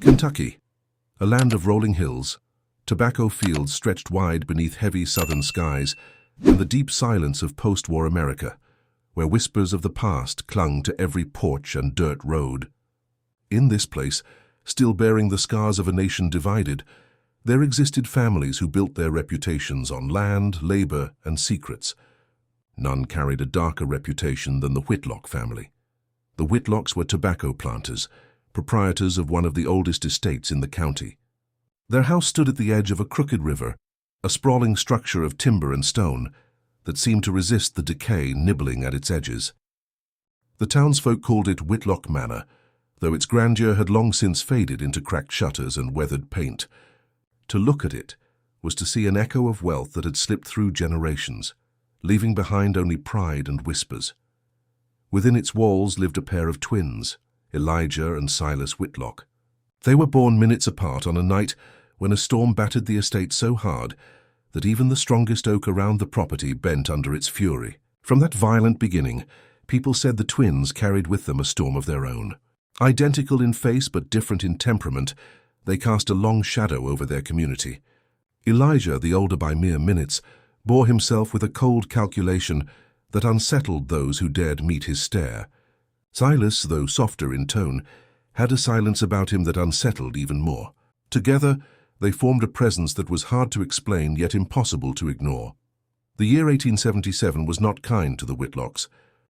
Kentucky, a land of rolling hills, tobacco fields stretched wide beneath heavy southern skies, and the deep silence of post-war America, where whispers of the past clung to every porch and dirt road. In this place, still bearing the scars of a nation divided, there existed families who built their reputations on land, labor, and secrets. None carried a darker reputation than the Whitlock family. The Whitlocks were tobacco planters, proprietors of one of the oldest estates in the county. Their house stood at the edge of a crooked river, a sprawling structure of timber and stone that seemed to resist the decay nibbling at its edges. The townsfolk called it Whitlock Manor, though its grandeur had long since faded into cracked shutters and weathered paint. To look at it was to see an echo of wealth that had slipped through generations, leaving behind only pride and whispers. Within its walls lived a pair of twins, Elijah and Silas Whitlock. They were born minutes apart on a night when a storm battered the estate so hard that even the strongest oak around the property bent under its fury. From that violent beginning, people said the twins carried with them a storm of their own. Identical in face but different in temperament, they cast a long shadow over their community. Elijah, the older by mere minutes, bore himself with a cold calculation that unsettled those who dared meet his stare. Silas, though softer in tone, had a silence about him that unsettled even more. Together, they formed a presence that was hard to explain yet impossible to ignore. The year 1877 was not kind to the Whitlocks.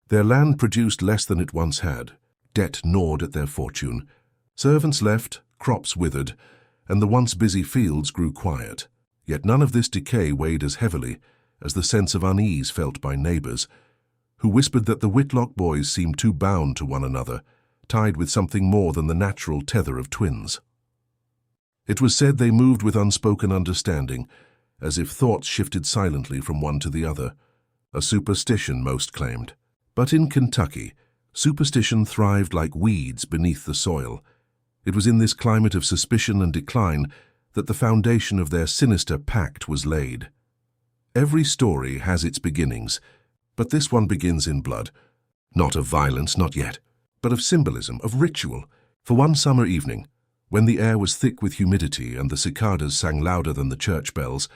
Their land produced less than it once had. Debt gnawed at their fortune. Servants left, crops withered, and the once busy fields grew quiet. Yet none of this decay weighed as heavily as the sense of unease felt by neighbors, who whispered that the Whitlock boys seemed too bound to one another, tied with something more than the natural tether of twins. It was said they moved with unspoken understanding, as if thoughts shifted silently from one to the other, a superstition most claimed. But in Kentucky, superstition thrived like weeds beneath the soil. It was in this climate of suspicion and decline that the foundation of their sinister pact was laid. Every story has its beginnings, but this one begins in blood. Not of violence, not yet, but of symbolism, of ritual. For one summer evening, when the air was thick with humidity and the cicadas sang louder than the church bells,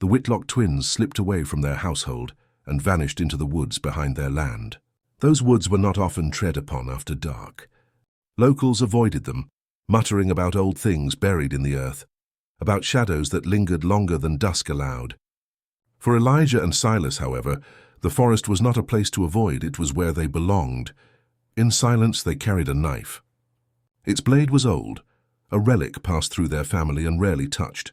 the Whitlock twins slipped away from their household and vanished into the woods behind their land. Those woods were not often tread upon after dark. Locals avoided them, muttering about old things buried in the earth, about shadows that lingered longer than dusk allowed. For Elijah and Silas, however, the forest was not a place to avoid, it was where they belonged. In silence they carried a knife. Its blade was old, a relic passed through their family and rarely touched.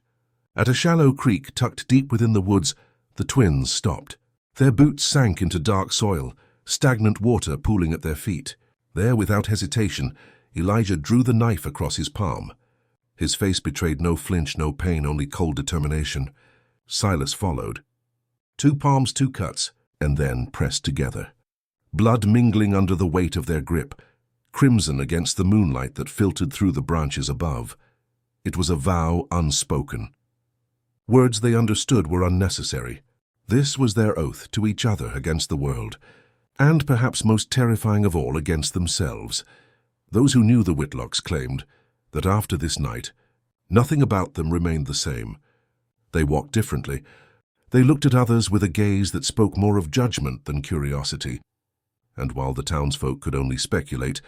At a shallow creek tucked deep within the woods, the twins stopped. Their boots sank into dark soil, stagnant water pooling at their feet. There, without hesitation, Elijah drew the knife across his palm. His face betrayed no flinch, no pain, only cold determination. Silas followed. 2 palms, 2 cuts, and then pressed together. Blood mingling under the weight of their grip, crimson against the moonlight that filtered through the branches above. It was a vow unspoken. Words they understood were unnecessary. This was their oath to each other against the world, and perhaps most terrifying of all, against themselves. Those who knew the Whitlocks claimed that after this night, nothing about them remained the same. They walked differently. They looked at others with a gaze that spoke more of judgment than curiosity. And while the townsfolk could only speculate,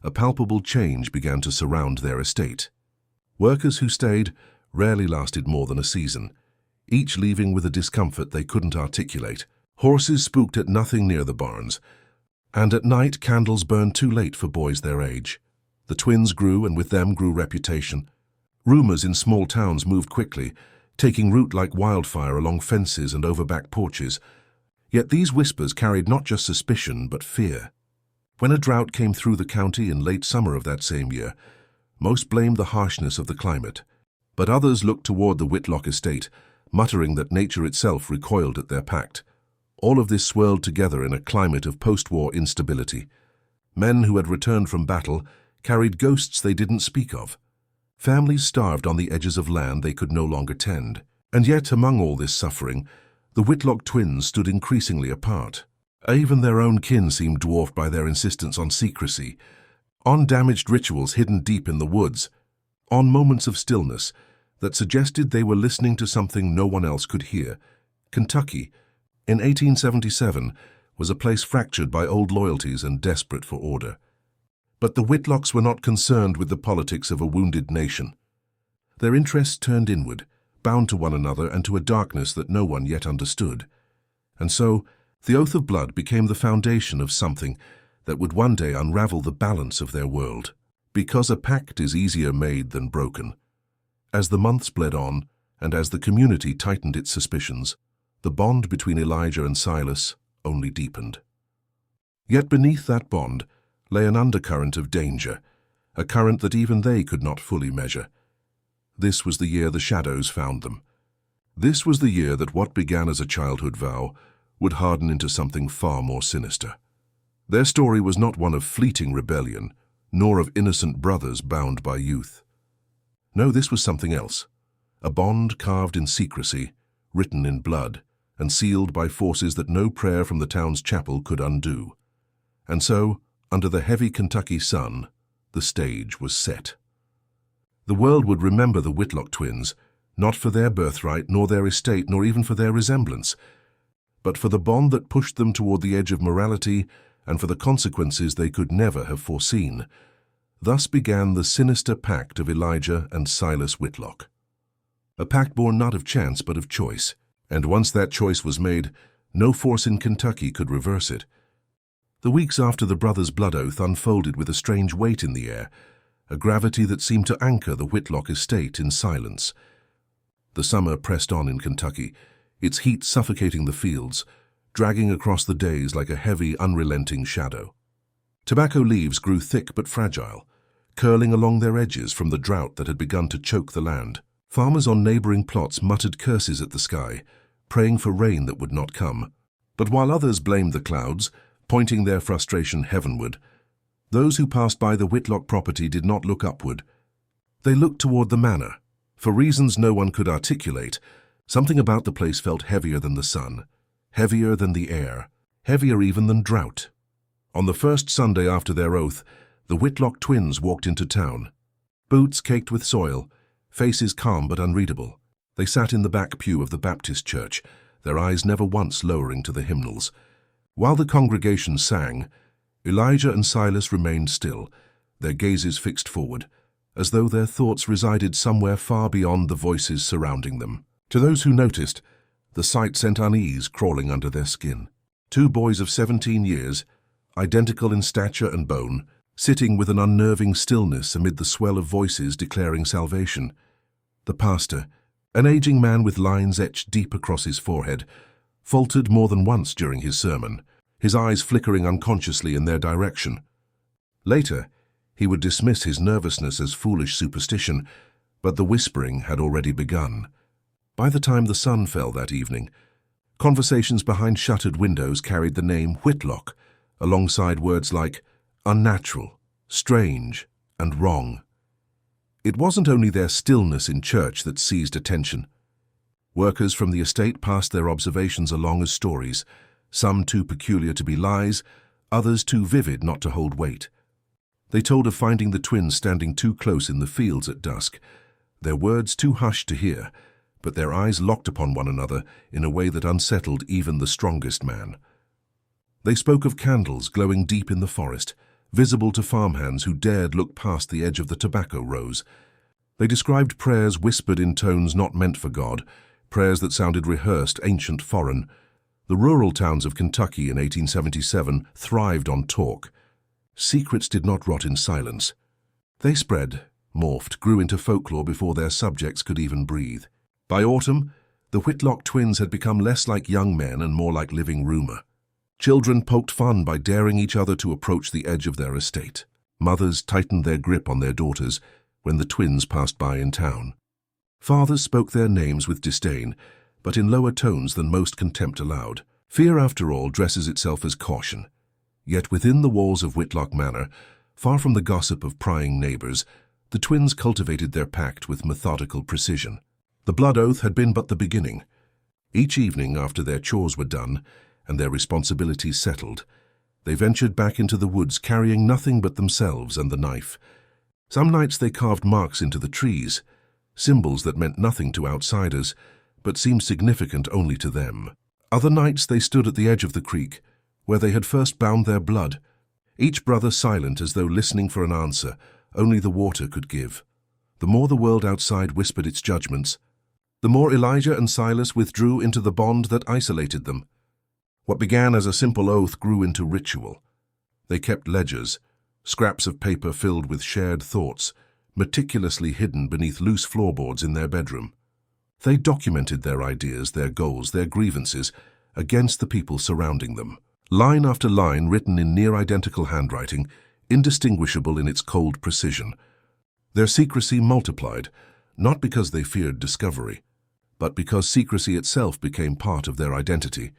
a palpable change began to surround their estate. Workers who stayed rarely lasted more than a season, each leaving with a discomfort they couldn't articulate. Horses spooked at nothing near the barns, and at night candles burned too late for boys their age. The twins grew, and with them grew reputation. Rumors in small towns moved quickly, taking root like wildfire along fences and over back porches. Yet these whispers carried not just suspicion, but fear. When a drought came through the county in late summer of that same year, most blamed the harshness of the climate, but others looked toward the Whitlock estate, muttering that nature itself recoiled at their pact. All of this swirled together in a climate of post-war instability. Men who had returned from battle carried ghosts they didn't speak of. Families starved on the edges of land they could no longer tend. And yet, among all this suffering, the Whitlock twins stood increasingly apart. Even their own kin seemed dwarfed by their insistence on secrecy, on damaged rituals hidden deep in the woods, on moments of stillness that suggested they were listening to something no one else could hear. Kentucky, in 1877, was a place fractured by old loyalties and desperate for order. But the Whitlocks were not concerned with the politics of a wounded nation. Their interests turned inward, bound to one another and to a darkness that no one yet understood. And so, the oath of blood became the foundation of something that would one day unravel the balance of their world. Because a pact is easier made than broken. As the months bled on, and as the community tightened its suspicions, the bond between Elijah and Silas only deepened. Yet beneath that bond lay an undercurrent of danger, a current that even they could not fully measure. This was the year the shadows found them. This was the year that what began as a childhood vow would harden into something far more sinister. Their story was not one of fleeting rebellion, nor of innocent brothers bound by youth. No, this was something else. A bond carved in secrecy, written in blood, and sealed by forces that no prayer from the town's chapel could undo. And so, under the heavy Kentucky sun, the stage was set. The world would remember the Whitlock twins, not for their birthright, nor their estate, nor even for their resemblance, but for the bond that pushed them toward the edge of morality and for the consequences they could never have foreseen. Thus began the sinister pact of Elijah and Silas Whitlock. A pact born not of chance but of choice, and once that choice was made, no force in Kentucky could reverse it. The weeks after the brothers' blood oath unfolded with a strange weight in the air, a gravity that seemed to anchor the Whitlock estate in silence. The summer pressed on in Kentucky, its heat suffocating the fields, dragging across the days like a heavy, unrelenting shadow. Tobacco leaves grew thick but fragile, curling along their edges from the drought that had begun to choke the land. Farmers on neighboring plots muttered curses at the sky, praying for rain that would not come. But while others blamed the clouds, pointing their frustration heavenward, those who passed by the Whitlock property did not look upward. They looked toward the manor. For reasons no one could articulate, something about the place felt heavier than the sun, heavier than the air, heavier even than drought. On the first Sunday after their oath, the Whitlock twins walked into town. Boots caked with soil, faces calm but unreadable. They sat in the back pew of the Baptist church, their eyes never once lowering to the hymnals. While the congregation sang, Elijah and Silas remained still, their gazes fixed forward, as though their thoughts resided somewhere far beyond the voices surrounding them. To those who noticed, the sight sent unease crawling under their skin. Two boys of 17 years, identical in stature and bone, sitting with an unnerving stillness amid the swell of voices declaring salvation. The pastor, an aging man with lines etched deep across his forehead, faltered more than once during his sermon, his eyes flickering unconsciously in their direction. Later, he would dismiss his nervousness as foolish superstition, but the whispering had already begun. By the time the sun fell that evening, conversations behind shuttered windows carried the name Whitlock, alongside words like unnatural, strange, and wrong. It wasn't only their stillness in church that seized attention. Workers from the estate passed their observations along as stories, some too peculiar to be lies, others too vivid not to hold weight. They told of finding the twins standing too close in the fields at dusk, their words too hushed to hear, but their eyes locked upon one another in a way that unsettled even the strongest man. They spoke of candles glowing deep in the forest, visible to farmhands who dared look past the edge of the tobacco rows. They described prayers whispered in tones not meant for God, prayers that sounded rehearsed, ancient, foreign. The rural towns of Kentucky in 1877 thrived on talk. Secrets did not rot in silence. They spread, morphed, grew into folklore before their subjects could even breathe. By autumn, the Whitlock twins had become less like young men and more like living rumor. Children poked fun by daring each other to approach the edge of their estate. Mothers tightened their grip on their daughters when the twins passed by in town. Fathers spoke their names with disdain, but in lower tones than most contempt allowed. Fear, after all, dresses itself as caution. Yet within the walls of Whitlock Manor, far from the gossip of prying neighbors, the twins cultivated their pact with methodical precision. The blood oath had been but the beginning. Each evening, after their chores were done and their responsibilities settled, they ventured back into the woods carrying nothing but themselves and the knife. Some nights they carved marks into the trees, symbols that meant nothing to outsiders, but seemed significant only to them. Other nights they stood at the edge of the creek, where they had first bound their blood, each brother silent as though listening for an answer only the water could give. The more the world outside whispered its judgments, the more Elijah and Silas withdrew into the bond that isolated them. What began as a simple oath grew into ritual. They kept ledgers, scraps of paper filled with shared thoughts, meticulously hidden beneath loose floorboards in their bedroom. They documented their ideas, their goals, their grievances against the people surrounding them. Line after line written in near-identical handwriting, indistinguishable in its cold precision. Their secrecy multiplied, not because they feared discovery, but because secrecy itself became part of their identity.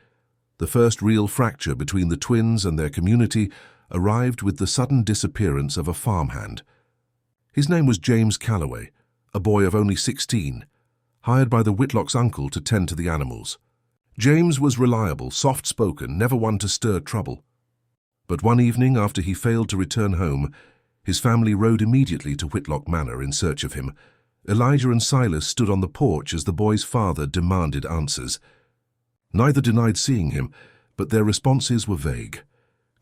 The first real fracture between the twins and their community arrived with the sudden disappearance of a farmhand. His name was James Calloway, a boy of only 16, hired by the Whitlock's uncle to tend to the animals. James was reliable, soft-spoken, never one to stir trouble. But one evening, after he failed to return home, his family rode immediately to Whitlock Manor in search of him. Elijah and Silas stood on the porch as the boy's father demanded answers. Neither denied seeing him, but their responses were vague.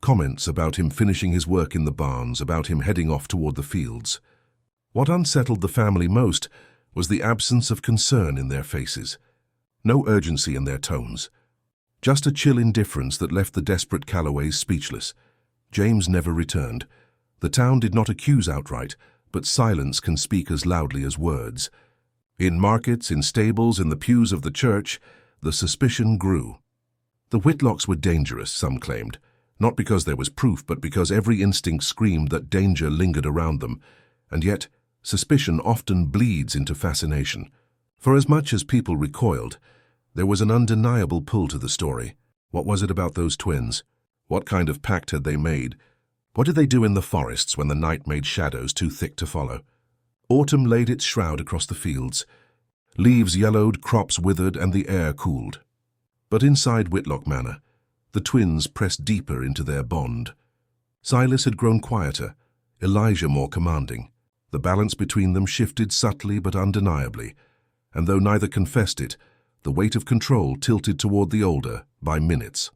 Comments about him finishing his work in the barns, about him heading off toward the fields. What unsettled the family most was the absence of concern in their faces. No urgency in their tones. Just a chill indifference that left the desperate Calloways speechless. James never returned. The town did not accuse outright, but silence can speak as loudly as words. In markets, in stables, in the pews of the church, the suspicion grew. The Whitlocks were dangerous, some claimed, not because there was proof, but because every instinct screamed that danger lingered around them. And yet, suspicion often bleeds into fascination. For as much as people recoiled, there was an undeniable pull to the story. What was it about those twins? What kind of pact had they made? What did they do in the forests when the night made shadows too thick to follow? Autumn laid its shroud across the fields. Leaves yellowed, crops withered, and the air cooled. But inside Whitlock Manor, the twins pressed deeper into their bond. Silas had grown quieter, Elijah more commanding. The balance between them shifted subtly but undeniably, and though neither confessed it, the weight of control tilted toward the older by minutes.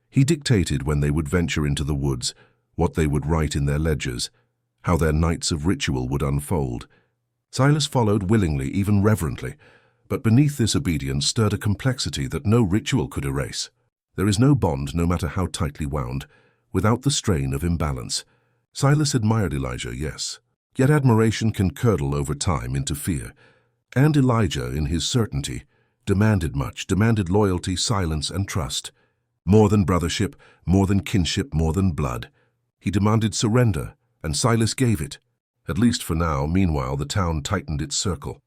He dictated when they would venture into the woods, what they would write in their ledgers, how their nights of ritual would unfold. Silas followed willingly, even reverently, but beneath this obedience stirred a complexity that no ritual could erase. There is no bond, no matter how tightly wound, without the strain of imbalance. Silas admired Elijah, yes, yet admiration can curdle over time into fear. And Elijah, in his certainty, demanded much, demanded loyalty, silence, and trust. More than brothership, more than kinship, more than blood. He demanded surrender, and Silas gave it. At least for now. Meanwhile, the town tightened its circle.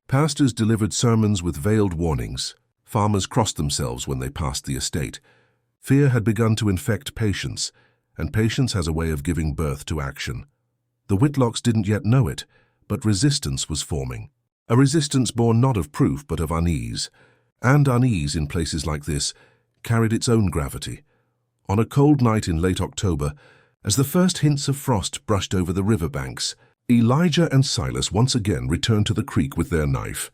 Pastors delivered sermons with veiled warnings. Farmers crossed themselves when they passed the estate. Fear had begun to infect patience, and patience has a way of giving birth to action. The Whitlocks didn't yet know it, but resistance was forming. A resistance born not of proof but of unease. And unease in places like this carried its own gravity. On a cold night in late October, as the first hints of frost brushed over the riverbanks, Elijah and Silas once again returned to the creek with their knife.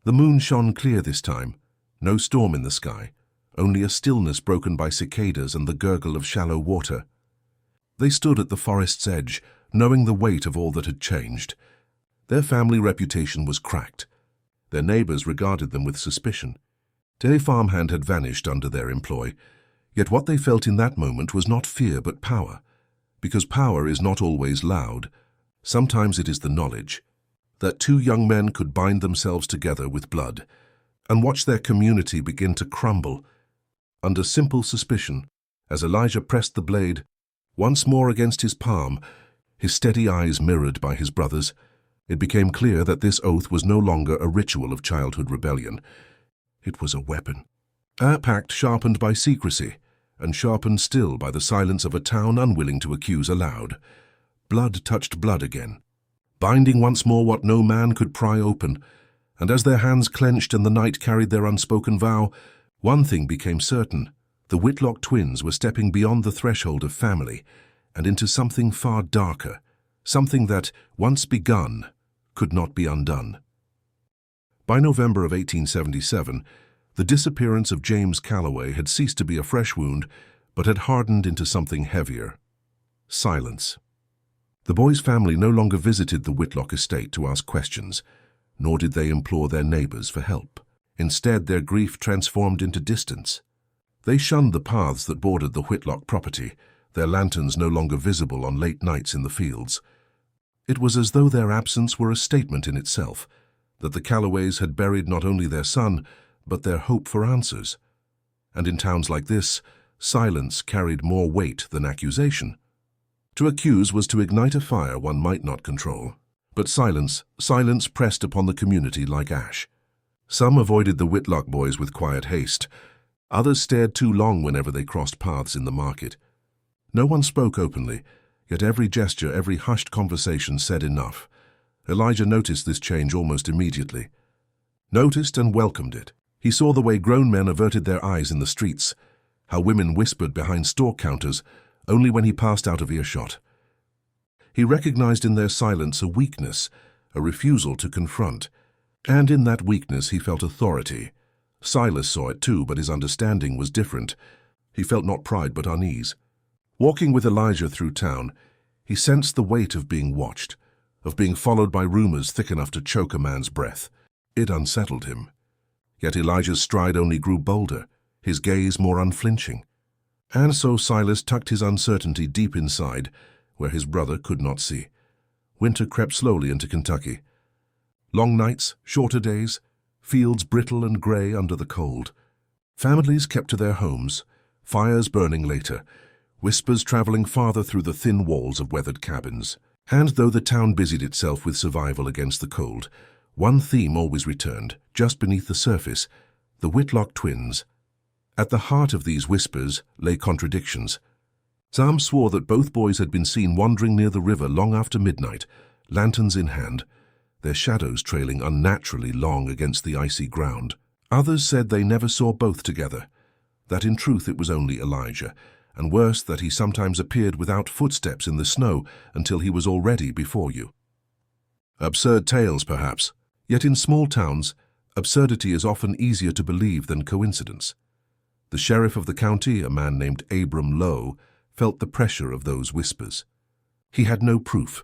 The moon shone clear this time, no storm in the sky, only a stillness broken by cicadas and the gurgle of shallow water. They stood at the forest's edge, knowing the weight of all that had changed. Their family reputation was cracked. Their neighbors regarded them with suspicion. Their farmhand had vanished under their employ, yet what they felt in that moment was not fear but power, because power is not always loud. Sometimes it is the knowledge that two young men could bind themselves together with blood and watch their community begin to crumble under simple suspicion. As Elijah pressed the blade once more against his palm, his steady eyes mirrored by his brother's, it became clear that this oath was no longer a ritual of childhood rebellion. It was a weapon. A pact sharpened by secrecy, and sharpened still by the silence of a town unwilling to accuse aloud. Blood touched blood again, binding once more what no man could pry open, and as their hands clenched and the night carried their unspoken vow, one thing became certain. The Whitlock twins were stepping beyond the threshold of family and into something far darker, something that, once begun, could not be undone. By November of 1877, the disappearance of James Calloway had ceased to be a fresh wound, but had hardened into something heavier: silence. The boy's family no longer visited the Whitlock estate to ask questions, nor did they implore their neighbors for help. Instead, their grief transformed into distance. They shunned the paths that bordered the Whitlock property, their lanterns no longer visible on late nights in the fields. It was as though their absence were a statement in itself, that the Calloways had buried not only their son, but their hope for answers. And in towns like this, silence carried more weight than accusation. To accuse was to ignite a fire one might not control. But silence pressed upon the community like ash. Some avoided the Whitlock boys with quiet haste. Others stared too long whenever they crossed paths in the market. No one spoke openly, yet every gesture, every hushed conversation said enough. Elijah noticed this change almost immediately. Noticed and welcomed it. He saw the way grown men averted their eyes in the streets, how women whispered behind store counters only when he passed out of earshot. He recognized in their silence a weakness, a refusal to confront, and in that weakness he felt authority. Silas saw it too, but his understanding was different. He felt not pride but unease. Walking with Elijah through town, he sensed the weight of being watched, of being followed by rumors thick enough to choke a man's breath. It unsettled him. Yet Elijah's stride only grew bolder, his gaze more unflinching. And so Silas tucked his uncertainty deep inside, where his brother could not see. Winter crept slowly into Kentucky. Long nights, shorter days, fields brittle and gray under the cold. Families kept to their homes, fires burning later, whispers traveling farther through the thin walls of weathered cabins. And though the town busied itself with survival against the cold, one theme always returned, just beneath the surface: the Whitlock twins. At the heart of these whispers lay contradictions. Some swore that both boys had been seen wandering near the river long after midnight, lanterns in hand, their shadows trailing unnaturally long against the icy ground. Others said they never saw both together, that in truth it was only Elijah, and worse, that he sometimes appeared without footsteps in the snow until he was already before you. Absurd tales, perhaps, yet in small towns, absurdity is often easier to believe than coincidence. The sheriff of the county, a man named Abram Lowe, felt the pressure of those whispers. He had no proof,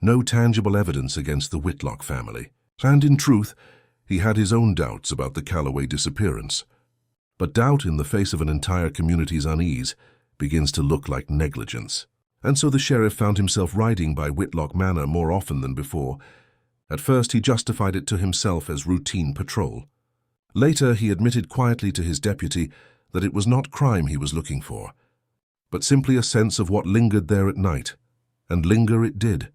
no tangible evidence against the Whitlock family, and in truth, he had his own doubts about the Calloway disappearance. But doubt in the face of an entire community's unease begins to look like negligence. And so the sheriff found himself riding by Whitlock Manor more often than before. At first he justified it to himself as routine patrol. Later he admitted quietly to his deputy that it was not crime he was looking for, but simply a sense of what lingered there at night. And linger it did.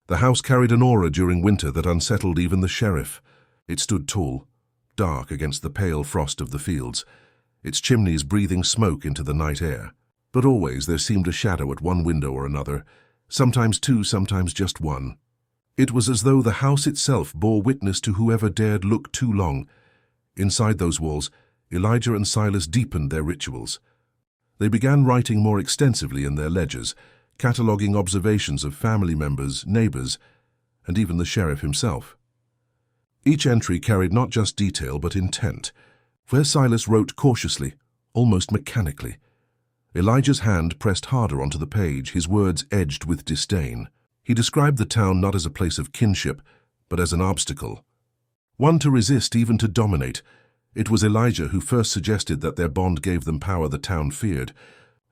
The house carried an aura during winter that unsettled even the sheriff. It stood tall, dark against the pale frost of the fields, its chimneys breathing smoke into the night air. But always there seemed a shadow at one window or another, sometimes two, sometimes just one. It was as though the house itself bore witness to whoever dared look too long. Inside those walls, Elijah and Silas deepened their rituals. They began writing more extensively in their ledgers, cataloguing observations of family members, neighbors, and even the sheriff himself. Each entry carried not just detail but intent. Where Silas wrote cautiously, almost mechanically, Elijah's hand pressed harder onto the page, his words edged with disdain. He described the town not as a place of kinship, but as an obstacle. One to resist, even to dominate. It was Elijah who first suggested that their bond gave them power the town feared.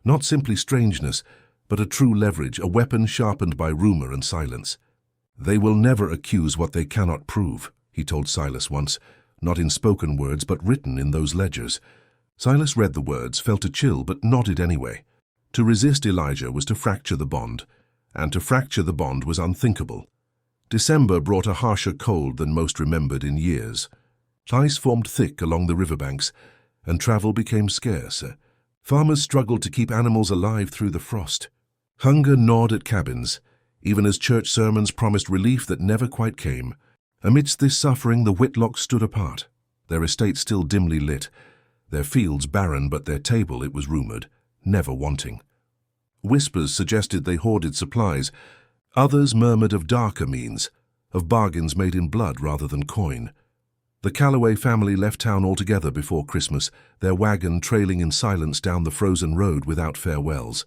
Not simply strangeness, but a true leverage, a weapon sharpened by rumor and silence. "They will never accuse what they cannot prove," he told Silas once, not in spoken words but written in those ledgers. Silas read the words, felt a chill, but nodded anyway. To resist Elijah was to fracture the bond, and to fracture the bond was unthinkable. December brought a harsher cold than most remembered in years. Ice formed thick along the riverbanks, and travel became scarce. Farmers struggled to keep animals alive through the frost. Hunger gnawed at cabins, even as church sermons promised relief that never quite came. Amidst this suffering, the Whitlocks stood apart, their estate still dimly lit, their fields barren, but their table, it was rumored, never wanting. Whispers suggested they hoarded supplies. Others murmured of darker means, of bargains made in blood rather than coin. The Calloway family left town altogether before Christmas, their wagon trailing in silence down the frozen road without farewells.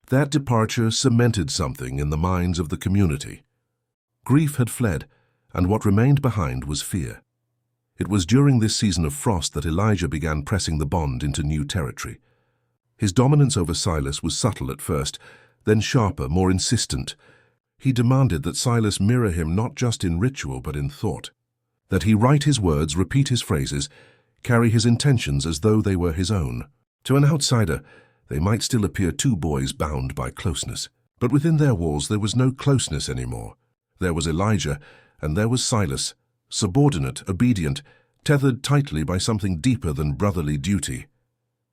That departure cemented something in the minds of the community. Grief had fled, and what remained behind was fear. It was during this season of frost that Elijah began pressing the bond into new territory. His dominance over Silas was subtle at first, then sharper, more insistent. He demanded that Silas mirror him not just in ritual but in thought, that he write his words, repeat his phrases, carry his intentions as though they were his own. To an outsider, they might still appear two boys bound by closeness. But within their walls there was no closeness anymore. There was Elijah, and there was Silas, subordinate, obedient, tethered tightly by something deeper than brotherly duty.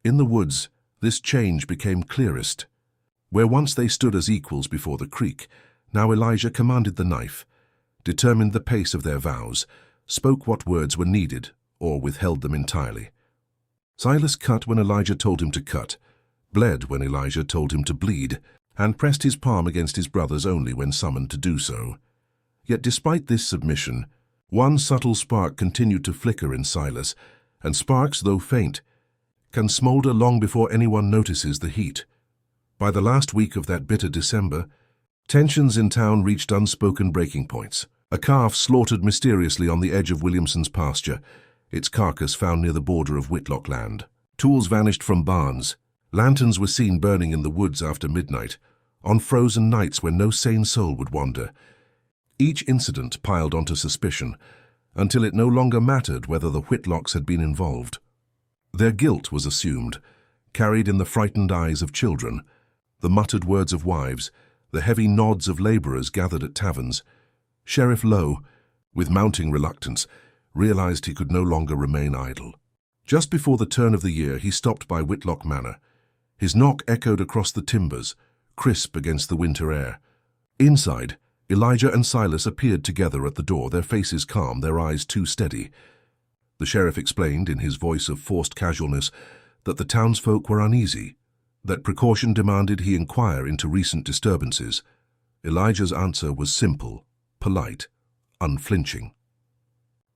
In the woods, this change became clearest. Where once they stood as equals before the creek, now Elijah commanded the knife, determined the pace of their vows, spoke what words were needed, or withheld them entirely. Silas cut when Elijah told him to cut, bled when Elijah told him to bleed, and pressed his palm against his brother's only when summoned to do so. Yet despite this submission, one subtle spark continued to flicker in Silas, and sparks, though faint, can smolder long before anyone notices the heat. By the last week of that bitter December, tensions in town reached unspoken breaking points. A calf slaughtered mysteriously on the edge of Williamson's pasture, its carcass found near the border of Whitlock land. Tools vanished from barns. Lanterns were seen burning in the woods after midnight, on frozen nights when no sane soul would wander. Each incident piled onto suspicion, until it no longer mattered whether the Whitlocks had been involved. Their guilt was assumed, carried in the frightened eyes of children, the muttered words of wives, the heavy nods of laborers gathered at taverns. Sheriff Lowe, with mounting reluctance, realized he could no longer remain idle. Just before the turn of the year, he stopped by Whitlock Manor. His knock echoed across the timbers, crisp against the winter air. Inside, Elijah and Silas appeared together at the door, their faces calm, their eyes too steady. The sheriff explained, in his voice of forced casualness, that the townsfolk were uneasy, that precaution demanded he inquire into recent disturbances. Elijah's answer was simple, polite, unflinching.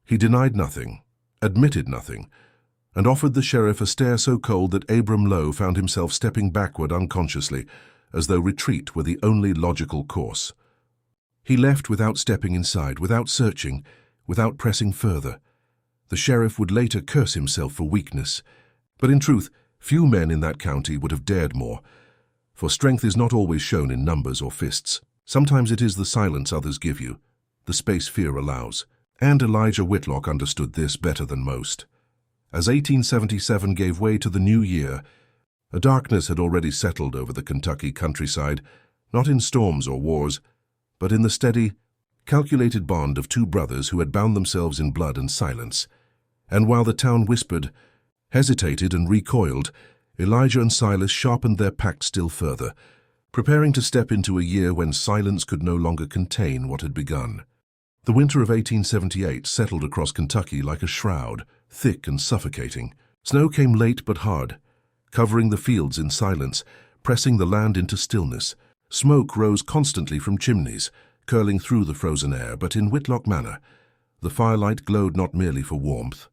He denied nothing, admitted nothing, and offered the sheriff a stare so cold that Abram Lowe found himself stepping backward unconsciously, as though retreat were the only logical course. He left without stepping inside, without searching, without pressing further. The sheriff would later curse himself for weakness, but in truth, few men in that county would have dared more, for strength is not always shown in numbers or fists. Sometimes it is the silence others give you, the space fear allows, and Elijah Whitlock understood this better than most. As 1877 gave way to the new year, a darkness had already settled over the Kentucky countryside, not in storms or wars, but in the steady, calculated bond of two brothers who had bound themselves in blood and silence. And while the town whispered, hesitated and recoiled, Elijah and Silas sharpened their pact still further, preparing to step into a year when silence could no longer contain what had begun. The winter of 1878 settled across Kentucky like a shroud, thick and suffocating. Snow came late but hard, covering the fields in silence, pressing the land into stillness. Smoke rose constantly from chimneys, curling through the frozen air, but in Whitlock Manor, the firelight glowed not merely for warmth.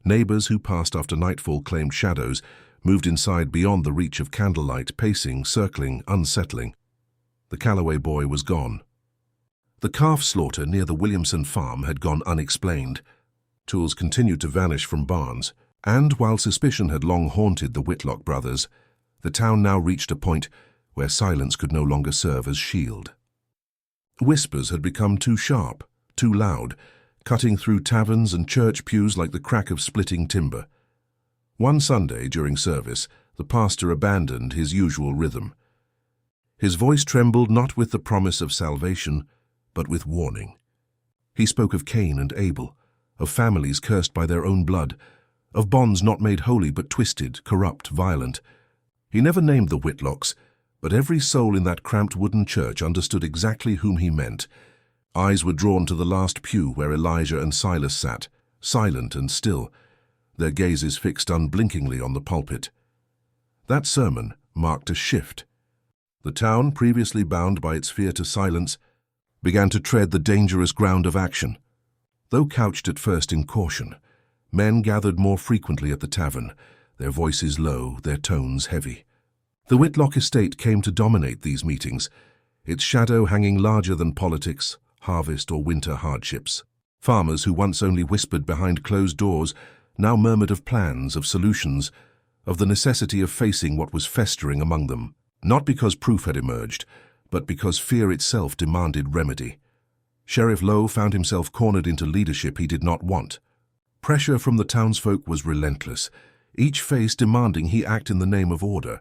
Neighbors who passed after nightfall claimed shadows, moved inside beyond the reach of candlelight, pacing, circling, unsettling. The Calloway boy was gone. The calf slaughter near the Williamson farm had gone unexplained. Tools continued to vanish from barns, and while suspicion had long haunted the Whitlock brothers, the town now reached a point where silence could no longer serve as shield. Whispers had become too sharp, too loud, cutting through taverns and church pews like the crack of splitting timber. One Sunday, during service, the pastor abandoned his usual rhythm. His voice trembled not with the promise of salvation, but with warning. He spoke of Cain and Abel, of families cursed by their own blood, of bonds not made holy but twisted, corrupt, violent. He never named the Whitlocks, but every soul in that cramped wooden church understood exactly whom he meant. Eyes were drawn to the last pew where Elijah and Silas sat, silent and still, their gazes fixed unblinkingly on the pulpit. That sermon marked a shift. The town, previously bound by its fear to silence, began to tread the dangerous ground of action. Though couched at first in caution, men gathered more frequently at the tavern, their voices low, their tones heavy. The Whitlock estate came to dominate these meetings, its shadow hanging larger than politics, harvest or winter hardships. Farmers who once only whispered behind closed doors now murmured of plans, of solutions, of the necessity of facing what was festering among them, not because proof had emerged, but because fear itself demanded remedy. Sheriff Lowe found himself cornered into leadership he did not want. Pressure from the townsfolk was relentless, each face demanding he act in the name of order.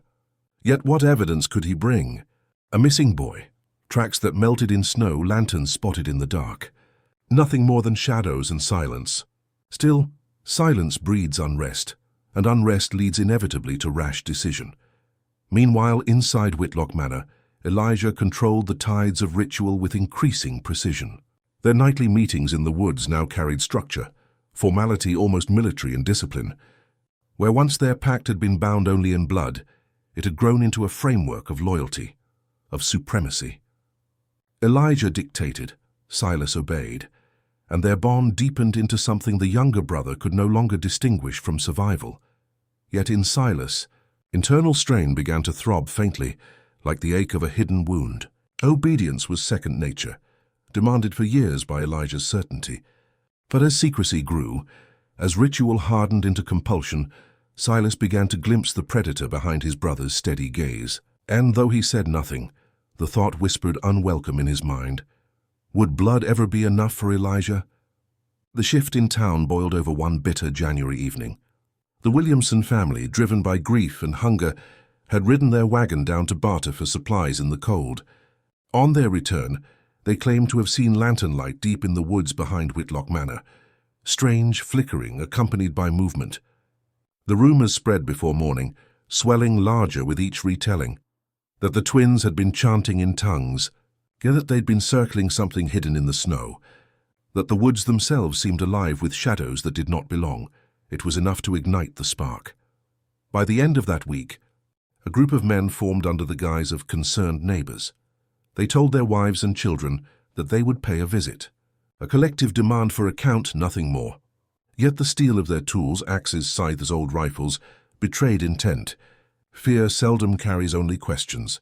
Yet what evidence could he bring? A missing boy, tracks that melted in snow, lanterns spotted in the dark. Nothing more than shadows and silence. Still, silence breeds unrest, and unrest leads inevitably to rash decision. Meanwhile, inside Whitlock Manor, Elijah controlled the tides of ritual with increasing precision. Their nightly meetings in the woods now carried structure, formality almost military in discipline. Where once their pact had been bound only in blood, it had grown into a framework of loyalty, of supremacy. Elijah dictated, Silas obeyed, and their bond deepened into something the younger brother could no longer distinguish from survival. Yet in Silas, internal strain began to throb faintly, like the ache of a hidden wound. Obedience was second nature, demanded for years by Elijah's certainty. But as secrecy grew, as ritual hardened into compulsion, Silas began to glimpse the predator behind his brother's steady gaze. And though he said nothing, the thought whispered unwelcome in his mind. Would blood ever be enough for Elijah? The shift in town boiled over one bitter January evening. The Williamson family, driven by grief and hunger, had ridden their wagon down to barter for supplies in the cold. On their return, they claimed to have seen lantern light deep in the woods behind Whitlock Manor, strange, flickering, accompanied by movement. The rumors spread before morning, swelling larger with each retelling, that the twins had been chanting in tongues, yet that they'd been circling something hidden in the snow, that the woods themselves seemed alive with shadows that did not belong. It was enough to ignite the spark. By the end of that week, a group of men formed under the guise of concerned neighbors. They told their wives and children that they would pay a visit. A collective demand for account, nothing more. Yet the steel of their tools, axes, scythes, old rifles, betrayed intent. Fear seldom carries only questions.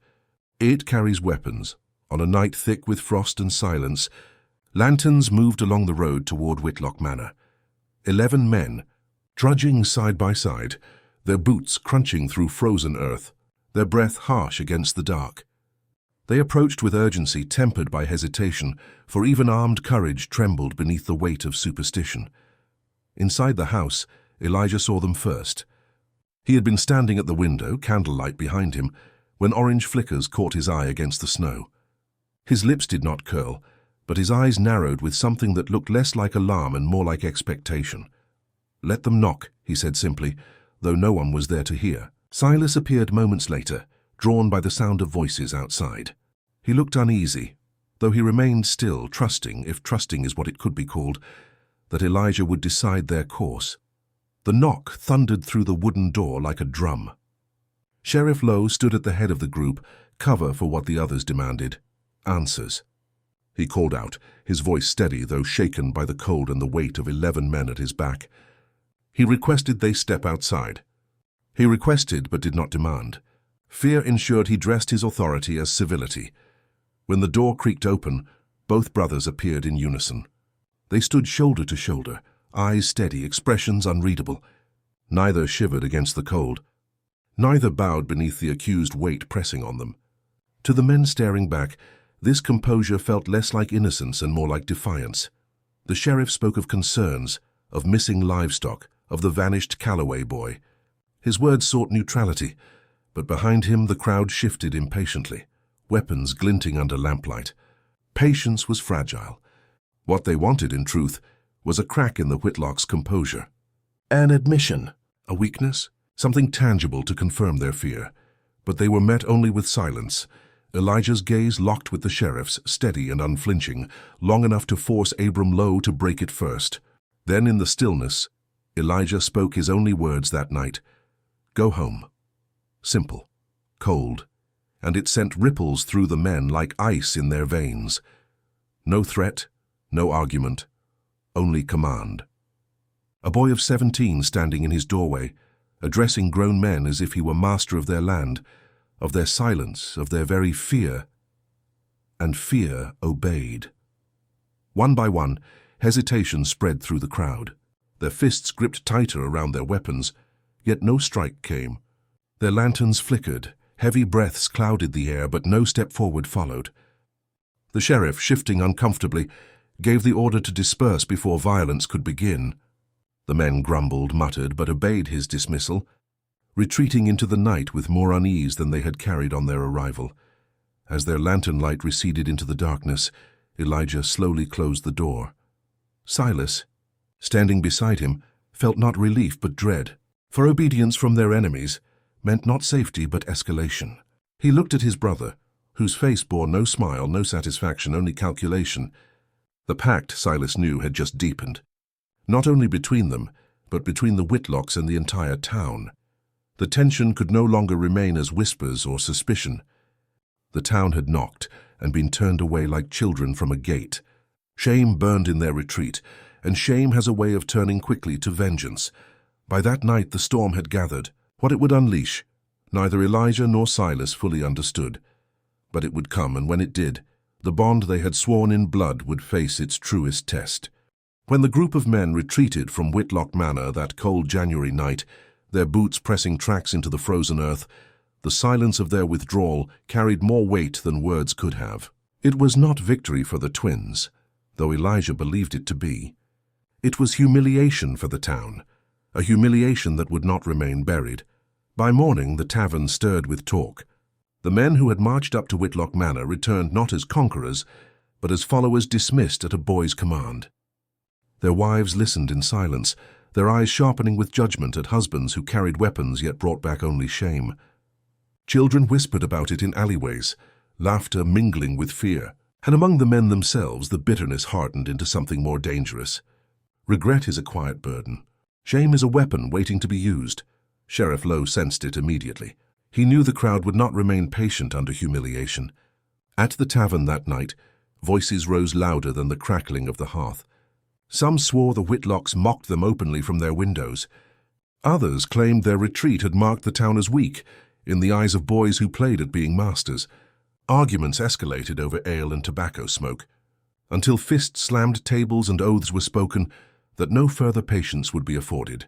It carries weapons. On a night thick with frost and silence, lanterns moved along the road toward Whitlock Manor. 11 men, trudging side by side, their boots crunching through frozen earth, their breath harsh against the dark. They approached with urgency tempered by hesitation, for even armed courage trembled beneath the weight of superstition. Inside the house, Elijah saw them first. He had been standing at the window, candlelight behind him, when orange flickers caught his eye against the snow. His lips did not curl, but his eyes narrowed with something that looked less like alarm and more like expectation. "Let them knock," he said simply, though no one was there to hear. Silas appeared moments later, drawn by the sound of voices outside. He looked uneasy, though he remained still, trusting, if trusting is what it could be called, that Elijah would decide their course. The knock thundered through the wooden door like a drum. Sheriff Lowe stood at the head of the group, cover for what the others demanded. Answers. He called out, his voice steady though shaken by the cold and the weight of 11 men at his back. He requested they step outside. He requested but did not demand. Fear ensured he dressed his authority as civility. When the door creaked open, both brothers appeared in unison. They stood shoulder to shoulder, eyes steady, expressions unreadable. Neither shivered against the cold. Neither bowed beneath the accused weight pressing on them. To the men staring back, this composure felt less like innocence and more like defiance. The sheriff spoke of concerns, of missing livestock, of the vanished Calloway boy. His words sought neutrality, but behind him the crowd shifted impatiently, weapons glinting under lamplight. Patience was fragile. What they wanted, in truth, was a crack in the Whitlock's composure. An admission, a weakness, something tangible to confirm their fear. But they were met only with silence. Elijah's gaze locked with the sheriff's, steady and unflinching, long enough to force Abram Lowe to break it first. Then in the stillness, Elijah spoke his only words that night. "Go home." Simple, cold, and it sent ripples through the men like ice in their veins. No threat, no argument, only command. A boy of 17 standing in his doorway, addressing grown men as if he were master of their land, of their silence, of their very fear. And fear obeyed. One by one, hesitation spread through the crowd. Their fists gripped tighter around their weapons, yet no strike came. Their lanterns flickered, heavy breaths clouded the air, but no step forward followed. The sheriff, shifting uncomfortably, gave the order to disperse before violence could begin. The men grumbled, muttered, but obeyed his dismissal, retreating into the night with more unease than they had carried on their arrival. As their lantern light receded into the darkness, Elijah slowly closed the door. Silas, standing beside him, felt not relief but dread, for obedience from their enemies meant not safety but escalation. He looked at his brother, whose face bore no smile, no satisfaction, only calculation. The pact, Silas knew, had just deepened, not only between them, but between the Whitlocks and the entire town. The tension could no longer remain as whispers or suspicion. The town had knocked and been turned away like children from a gate. Shame burned in their retreat, and shame has a way of turning quickly to vengeance. By that night the storm had gathered. What it would unleash, neither Elijah nor Silas fully understood. But it would come, and when it did, the bond they had sworn in blood would face its truest test. When the group of men retreated from Whitlock Manor that cold January night, their boots pressing tracks into the frozen earth, the silence of their withdrawal carried more weight than words could have. It was not victory for the twins, though Elijah believed it to be. It was humiliation for the town, a humiliation that would not remain buried. By morning the tavern stirred with talk. The men who had marched up to Whitlock Manor returned not as conquerors, but as followers dismissed at a boy's command. Their wives listened in silence, their eyes sharpening with judgment at husbands who carried weapons yet brought back only shame. Children whispered about it in alleyways, laughter mingling with fear, and among the men themselves the bitterness hardened into something more dangerous. Regret is a quiet burden. Shame is a weapon waiting to be used. Sheriff Lowe sensed it immediately. He knew the crowd would not remain patient under humiliation. At the tavern that night, voices rose louder than the crackling of the hearth. Some swore the Whitlocks mocked them openly from their windows. Others claimed their retreat had marked the town as weak, in the eyes of boys who played at being masters. Arguments escalated over ale and tobacco smoke, until fists slammed tables and oaths were spoken that no further patience would be afforded.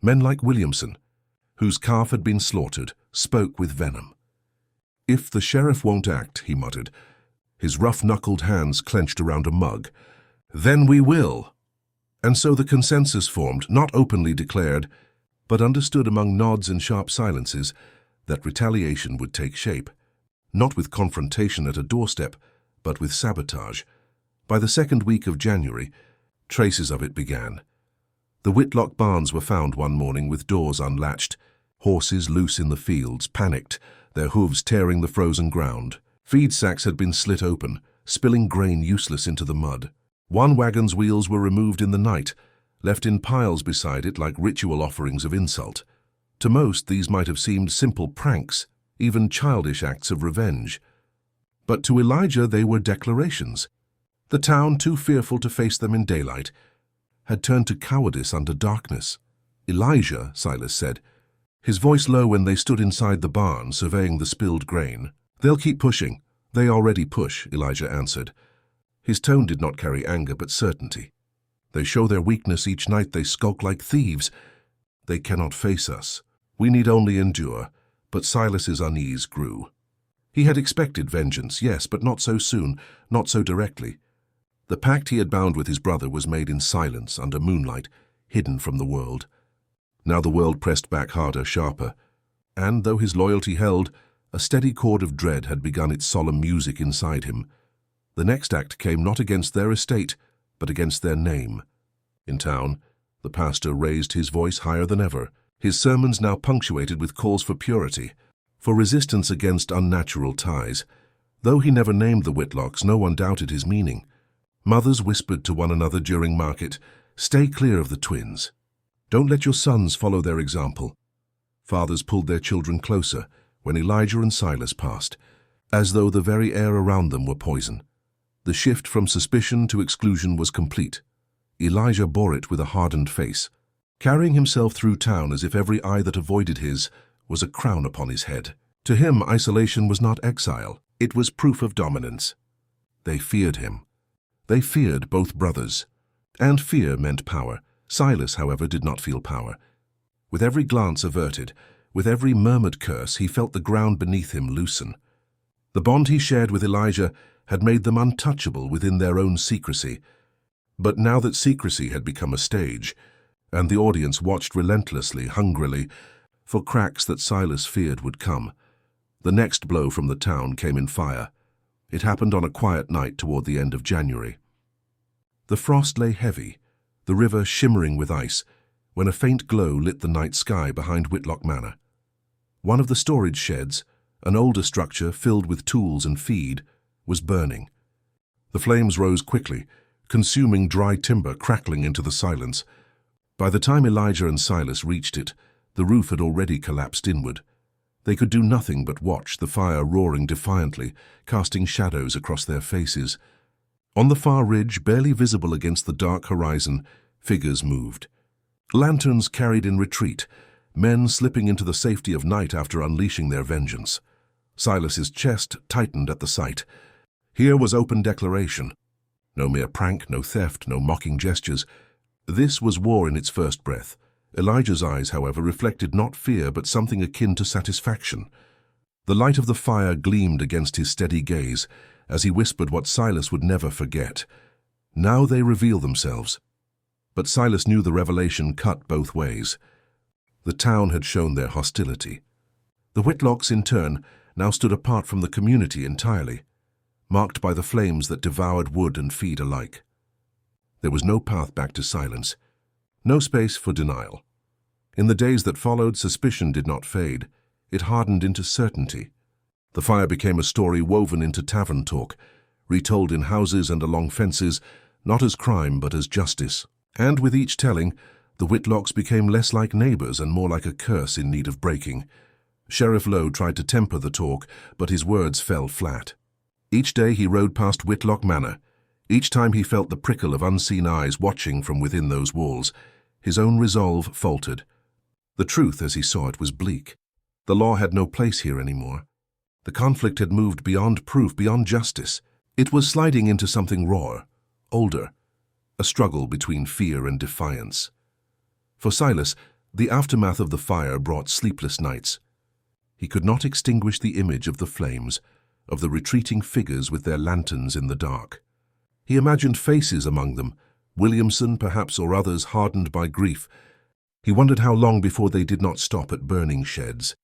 Men like Williamson, whose calf had been slaughtered, spoke with venom. "If the sheriff won't act," he muttered, his rough-knuckled hands clenched around a mug, "then we will." And so the consensus formed, not openly declared, but understood among nods and sharp silences, that retaliation would take shape, not with confrontation at a doorstep, but with sabotage. By the second week of January, traces of it began. The Whitlock barns were found one morning with doors unlatched, horses loose in the fields, panicked, their hooves tearing the frozen ground. Feed sacks had been slit open, spilling grain useless into the mud. One wagon's wheels were removed in the night, left in piles beside it like ritual offerings of insult. To most, these might have seemed simple pranks, even childish acts of revenge. But to Elijah they were declarations. The town, too fearful to face them in daylight, had turned to cowardice under darkness. "Elijah," Silas said, his voice low when they stood inside the barn surveying the spilled grain. "They'll keep pushing. They already push," Elijah answered. His tone did not carry anger but certainty. "They show their weakness each night. They skulk like thieves. They cannot face us. We need only endure." But Silas's unease grew. He had expected vengeance, yes, but not so soon, not so directly. The pact he had bound with his brother was made in silence, under moonlight, hidden from the world. Now the world pressed back harder, sharper, and, though his loyalty held, a steady chord of dread had begun its solemn music inside him. The next act came not against their estate, but against their name. In town, the pastor raised his voice higher than ever, his sermons now punctuated with calls for purity, for resistance against unnatural ties. Though he never named the Whitlocks, no one doubted his meaning. Mothers whispered to one another during market, "Stay clear of the twins. Don't let your sons follow their example." Fathers pulled their children closer when Elijah and Silas passed, as though the very air around them were poison. The shift from suspicion to exclusion was complete. Elijah bore it with a hardened face, carrying himself through town as if every eye that avoided his was a crown upon his head. To him, isolation was not exile, it was proof of dominance. They feared him. They feared both brothers. And fear meant power. Silas, however, did not feel power. With every glance averted, with every murmured curse, he felt the ground beneath him loosen. The bond he shared with Elijah had made them untouchable within their own secrecy. But now that secrecy had become a stage, and the audience watched relentlessly, hungrily, for cracks that Silas feared would come, the next blow from the town came in fire. It happened on a quiet night toward the end of January. The frost lay heavy, the river shimmering with ice, when a faint glow lit the night sky behind Whitlock Manor. One of the storage sheds, an older structure filled with tools and feed, was burning. The flames rose quickly, consuming dry timber crackling into the silence. By the time Elijah and Silas reached it, the roof had already collapsed inward. They could do nothing but watch the fire roaring defiantly, casting shadows across their faces. On the far ridge, barely visible against the dark horizon, figures moved. Lanterns carried in retreat, men slipping into the safety of night after unleashing their vengeance. Silas's chest tightened at the sight. Here was open declaration. No mere prank, no theft, no mocking gestures. This was war in its first breath. Elijah's eyes, however, reflected not fear but something akin to satisfaction. The light of the fire gleamed against his steady gaze as he whispered what Silas would never forget. Now they reveal themselves. But Silas knew the revelation cut both ways. The town had shown their hostility. The Whitlocks, in turn, now stood apart from the community entirely, marked by the flames that devoured wood and feed alike. There was no path back to silence, no space for denial. In the days that followed, suspicion did not fade. It hardened into certainty. The fire became a story woven into tavern talk, retold in houses and along fences, not as crime but as justice. And with each telling, the Whitlocks became less like neighbors and more like a curse in need of breaking. Sheriff Lowe tried to temper the talk, but his words fell flat. Each day he rode past Whitlock Manor. Each time he felt the prickle of unseen eyes watching from within those walls. His own resolve faltered. The truth, as he saw it, was bleak. The law had no place here anymore. The conflict had moved beyond proof, beyond justice. It was sliding into something rawer, older, a struggle between fear and defiance. For Silas, the aftermath of the fire brought sleepless nights. He could not extinguish the image of the flames, of the retreating figures with their lanterns in the dark. He imagined faces among them, Williamson perhaps, or others hardened by grief. He wondered how long before they did not stop at burning sheds.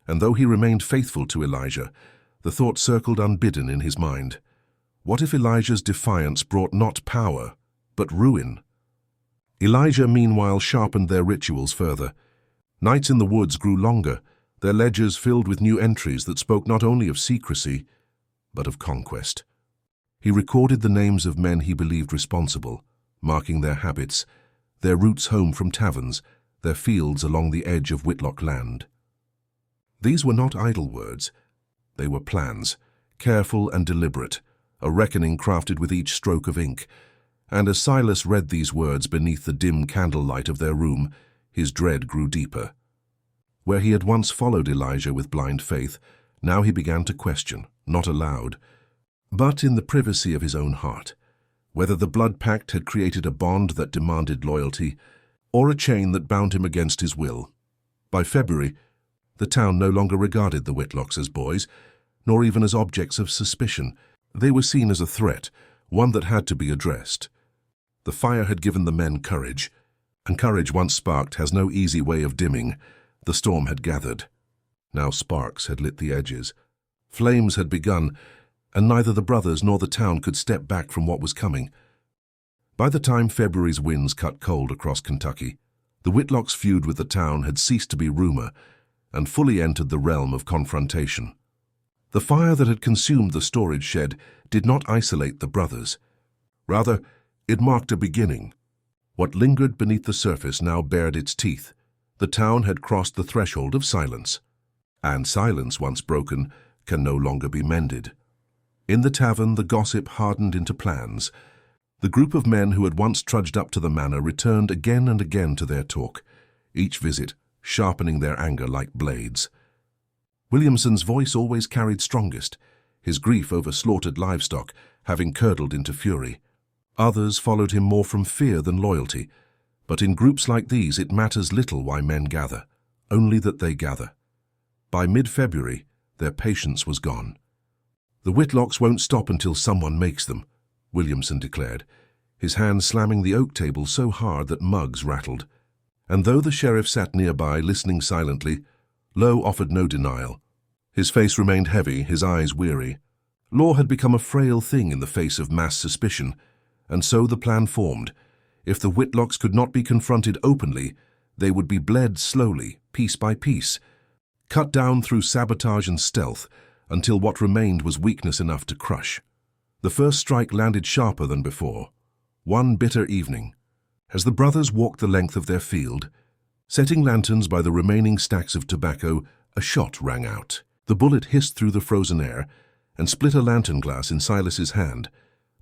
And though he remained faithful to Elijah, the thought circled unbidden in his mind. What if Elijah's defiance brought not power, but ruin? Elijah, meanwhile, sharpened their rituals further. Nights in the woods grew longer, their ledgers filled with new entries that spoke not only of secrecy, but of conquest. He recorded the names of men he believed responsible, marking their habits, their routes home from taverns, their fields along the edge of Whitlock land. These were not idle words. They were plans, careful and deliberate, a reckoning crafted with each stroke of ink. And as Silas read these words beneath the dim candlelight of their room, his dread grew deeper. Where he had once followed Elijah with blind faith, now he began to question, not aloud, but in the privacy of his own heart, whether the blood pact had created a bond that demanded loyalty, or a chain that bound him against his will. By February, the town no longer regarded the Whitlocks as boys, nor even as objects of suspicion. They were seen as a threat, one that had to be addressed. The fire had given the men courage, and courage once sparked has no easy way of dimming. The storm had gathered. Now sparks had lit the edges. Flames had begun, and neither the brothers nor the town could step back from what was coming. By the time February's winds cut cold across Kentucky, the Whitlocks' feud with the town had ceased to be rumor and fully entered the realm of confrontation. The fire that had consumed the storage shed did not isolate the brothers. Rather, it marked a beginning. What lingered beneath the surface now bared its teeth. The town had crossed the threshold of silence. And silence, once broken, can no longer be mended. In the tavern, the gossip hardened into plans. The group of men who had once trudged up to the manor returned again and again to their talk, each visit sharpening their anger like blades. Williamson's voice always carried strongest, his grief over slaughtered livestock having curdled into fury. Others followed him more from fear than loyalty, but in groups like these it matters little why men gather, only that they gather. By mid-February, their patience was gone. "The Whitlocks won't stop until someone makes them," Williamson declared, his hand slamming the oak table so hard that mugs rattled. And though the sheriff sat nearby, listening silently, Lowe offered no denial. His face remained heavy, his eyes weary. Law had become a frail thing in the face of mass suspicion, and so the plan formed. If the Whitlocks could not be confronted openly, they would be bled slowly, piece by piece, cut down through sabotage and stealth, until what remained was weakness enough to crush. The first strike landed sharper than before. One bitter evening, as the brothers walked the length of their field, setting lanterns by the remaining stacks of tobacco, a shot rang out. The bullet hissed through the frozen air and split a lantern glass in Silas's hand,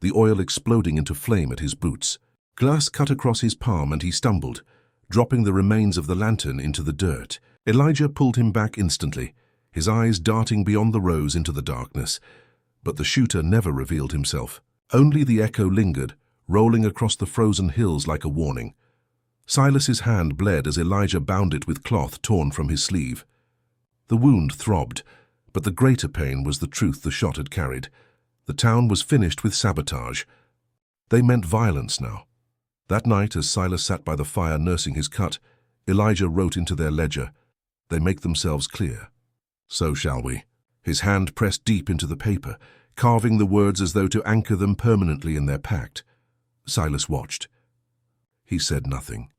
the oil exploding into flame at his boots. Glass cut across his palm and he stumbled, dropping the remains of the lantern into the dirt. Elijah pulled him back instantly, his eyes darting beyond the rows into the darkness. But the shooter never revealed himself. Only the echo lingered, rolling across the frozen hills like a warning. Silas's hand bled as Elijah bound it with cloth torn from his sleeve. The wound throbbed, but the greater pain was the truth the shot had carried. The town was finished with sabotage. They meant violence now. That night, as Silas sat by the fire nursing his cut, Elijah wrote into their ledger, "They make themselves clear. So shall we." His hand pressed deep into the paper, carving the words as though to anchor them permanently in their pact. Silas watched. He said nothing.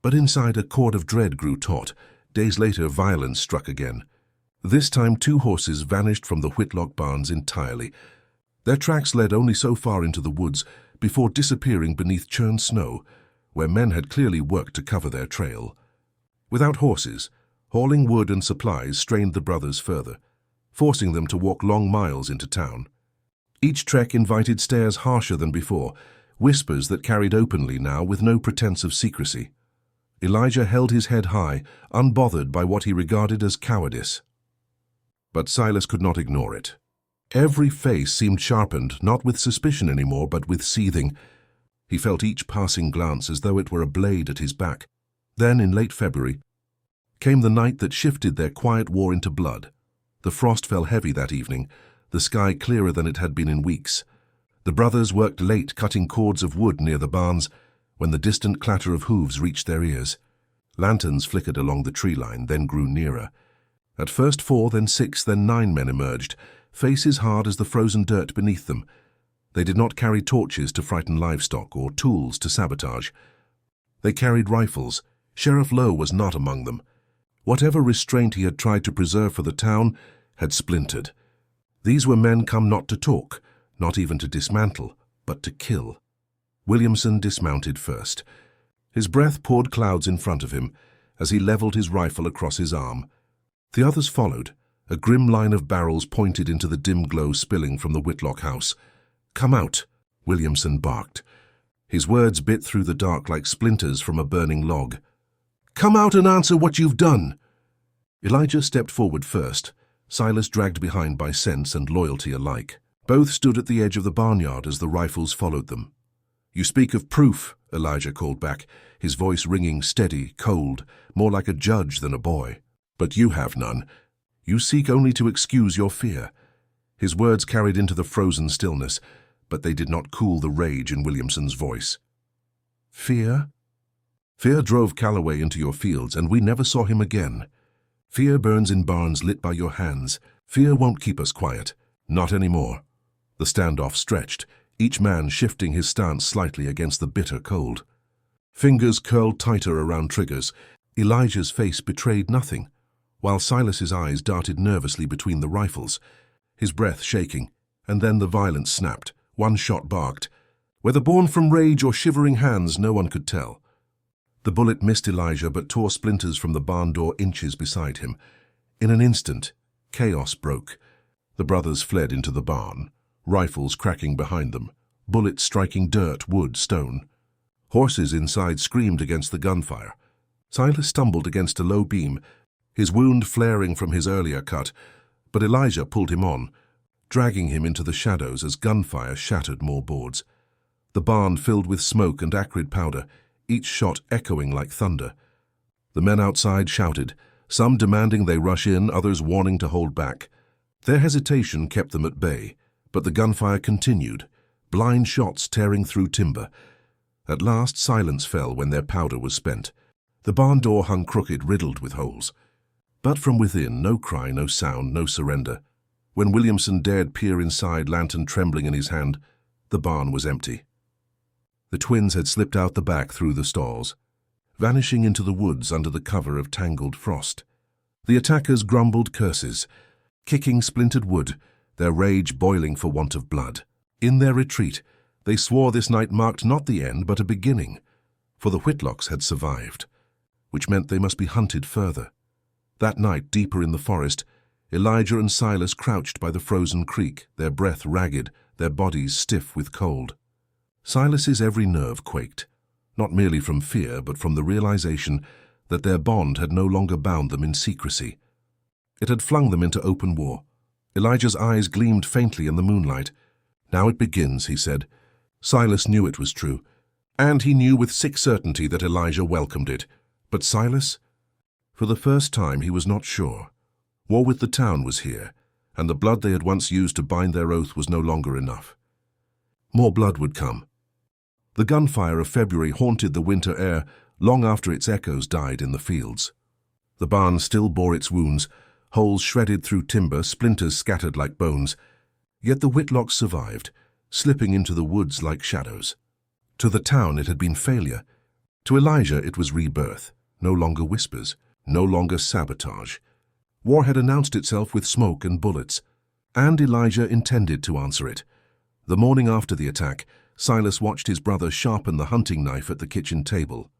But inside, a chord of dread grew taut. Days later, violence struck again. This time, 2 horses vanished from the Whitlock barns entirely. Their tracks led only so far into the woods before disappearing beneath churned snow, where men had clearly worked to cover their trail. Without horses, hauling wood and supplies strained the brothers further, forcing them to walk long miles into town. Each trek invited stares harsher than before, whispers that carried openly now with no pretense of secrecy. Elijah held his head high, unbothered by what he regarded as cowardice. But Silas could not ignore it. Every face seemed sharpened, not with suspicion anymore, but with seething. He felt each passing glance as though it were a blade at his back. Then, in late February, came the night that shifted their quiet war into blood. The frost fell heavy that evening, the sky clearer than it had been in weeks. The brothers worked late, cutting cords of wood near the barns, when the distant clatter of hooves reached their ears. Lanterns flickered along the tree line, then grew nearer. At first 4, then 6, then 9 men emerged, faces hard as the frozen dirt beneath them. They did not carry torches to frighten livestock or tools to sabotage. They carried rifles. Sheriff Lowe was not among them. Whatever restraint he had tried to preserve for the town had splintered. These were men come not to talk, not even to dismantle, but to kill. Williamson dismounted first. His breath poured clouds in front of him as he leveled his rifle across his arm. The others followed, a grim line of barrels pointed into the dim glow spilling from the Whitlock house. "Come out," Williamson barked. His words bit through the dark like splinters from a burning log. "Come out and answer what you've done!" Elijah stepped forward first, Silas dragged behind by sense and loyalty alike. Both stood at the edge of the barnyard as the rifles followed them. "You speak of proof," Elijah called back, his voice ringing steady, cold, more like a judge than a boy. "But you have none. You seek only to excuse your fear." His words carried into the frozen stillness, but they did not cool the rage in Williamson's voice. "Fear? Fear drove Calloway into your fields, and we never saw him again. Fear burns in barns lit by your hands. Fear won't keep us quiet. Not anymore." The standoff stretched, each man shifting his stance slightly against the bitter cold. Fingers curled tighter around triggers. Elijah's face betrayed nothing, while Silas's eyes darted nervously between the rifles, his breath shaking, and then the violence snapped. One shot barked. Whether born from rage or shivering hands, no one could tell. The bullet missed Elijah but tore splinters from the barn door inches beside him. In an instant, chaos broke. The brothers fled into the barn, rifles cracking behind them, bullets striking dirt, wood, stone. Horses inside screamed against the gunfire. Silas stumbled against a low beam, his wound flaring from his earlier cut, but Elijah pulled him on, dragging him into the shadows as gunfire shattered more boards. The barn filled with smoke and acrid powder, each shot echoing like thunder. The men outside shouted, some demanding they rush in, others warning to hold back. Their hesitation kept them at bay, but the gunfire continued, blind shots tearing through timber. At last silence fell when their powder was spent. The barn door hung crooked, riddled with holes. But from within, no cry, no sound, no surrender. When Williamson dared peer inside, lantern trembling in his hand, the barn was empty. The twins had slipped out the back through the stalls, vanishing into the woods under the cover of tangled frost. The attackers grumbled curses, kicking splintered wood, their rage boiling for want of blood. In their retreat, they swore this night marked not the end but a beginning, for the Whitlocks had survived, which meant they must be hunted further. That night, deeper in the forest, Elijah and Silas crouched by the frozen creek, their breath ragged, their bodies stiff with cold. Silas's every nerve quaked, not merely from fear but from the realization that their bond had no longer bound them in secrecy. It had flung them into open war. Elijah's eyes gleamed faintly in the moonlight. "Now it begins," he said. Silas knew it was true, and he knew with sick certainty that Elijah welcomed it. But Silas? For the first time he was not sure. War with the town was here, and the blood they had once used to bind their oath was no longer enough. More blood would come. The gunfire of February haunted the winter air long after its echoes died in the fields. The barn still bore its wounds, holes shredded through timber, splinters scattered like bones. Yet the Whitlocks survived, slipping into the woods like shadows. To the town it had been failure. To Elijah it was rebirth, no longer whispers, no longer sabotage. War had announced itself with smoke and bullets, and Elijah intended to answer it. The morning after the attack, Silas watched his brother sharpen the hunting knife at the kitchen table.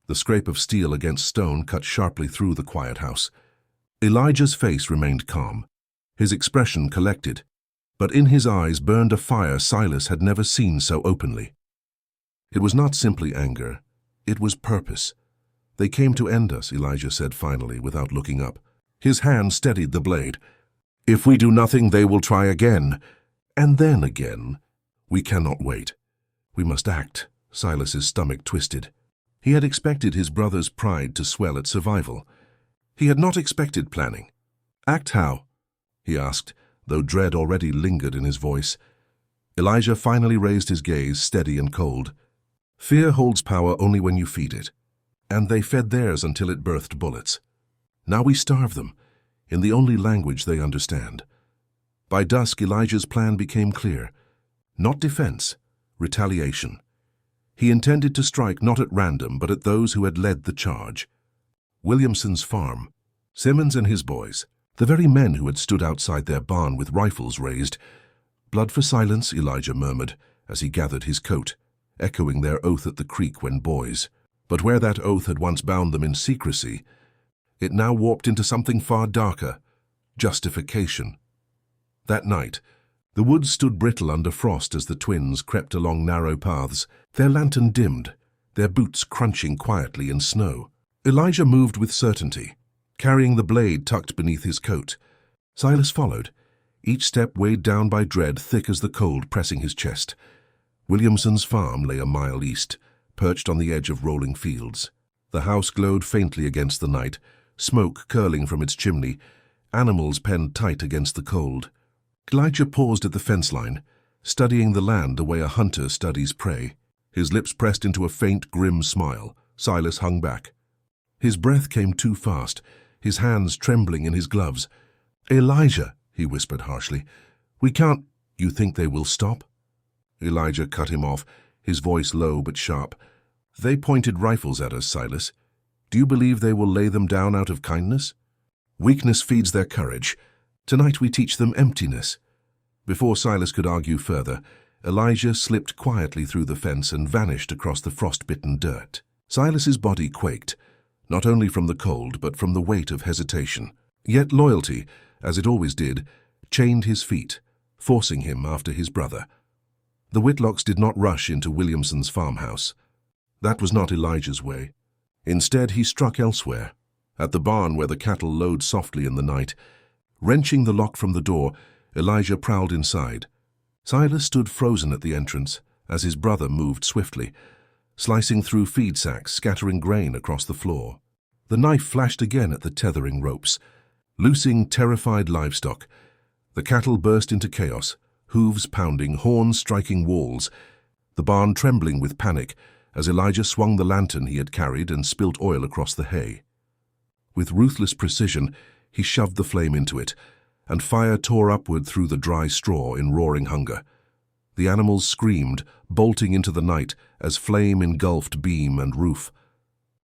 The scrape of steel against stone cut sharply through the quiet house. Elijah's face remained calm, his expression collected, but in his eyes burned a fire Silas had never seen so openly. It was not simply anger, it was purpose. "They came to end us," Elijah said finally, without looking up. His hand steadied the blade. "If we do nothing, they will try again, and then again. We cannot wait. We must act." Silas's stomach twisted. He had expected his brother's pride to swell at survival. He had not expected planning. "Act how?" he asked, though dread already lingered in his voice. Elijah finally raised his gaze, steady and cold. "Fear holds power only when you feed it, and they fed theirs until it birthed bullets. Now we starve them, in the only language they understand." By dusk, Elijah's plan became clear. Not defense, retaliation. He intended to strike not at random, but at those who had led the charge. Williamson's farm, Simmons and his boys, the very men who had stood outside their barn with rifles raised. "Blood for silence," Elijah murmured as he gathered his coat, echoing their oath at the creek when boys. But where that oath had once bound them in secrecy, it now warped into something far darker: justification. That night, the woods stood brittle under frost as the twins crept along narrow paths, their lantern dimmed, their boots crunching quietly in snow. Elijah moved with certainty, carrying the blade tucked beneath his coat. Silas followed, each step weighed down by dread thick as the cold pressing his chest. Williamson's farm lay a mile east, perched on the edge of rolling fields. The house glowed faintly against the night, smoke curling from its chimney, animals penned tight against the cold. Elijah paused at the fence line, studying the land the way a hunter studies prey. His lips pressed into a faint, grim smile. Silas hung back. His breath came too fast, his hands trembling in his gloves. "Elijah," he whispered harshly, "we can't—" "You think they will stop?" Elijah cut him off, his voice low but sharp. "They pointed rifles at us, Silas. Do you believe they will lay them down out of kindness? Weakness feeds their courage. Tonight we teach them emptiness." Before Silas could argue further, Elijah slipped quietly through the fence and vanished across the frost-bitten dirt. Silas's body quaked, not only from the cold but from the weight of hesitation. Yet loyalty, as it always did, chained his feet, forcing him after his brother. The Whitlocks did not rush into Williamson's farmhouse. That was not Elijah's way. Instead, he struck elsewhere, at the barn where the cattle lowed softly in the night. Wrenching the lock from the door, Elijah prowled inside. Silas stood frozen at the entrance as his brother moved swiftly, slicing through feed sacks, scattering grain across the floor. The knife flashed again at the tethering ropes, loosing terrified livestock. The cattle burst into chaos, hooves pounding, horns striking walls, the barn trembling with panic as Elijah swung the lantern he had carried and spilt oil across the hay. With ruthless precision, he shoved the flame into it, and fire tore upward through the dry straw in roaring hunger. The animals screamed, bolting into the night as flame engulfed beam and roof.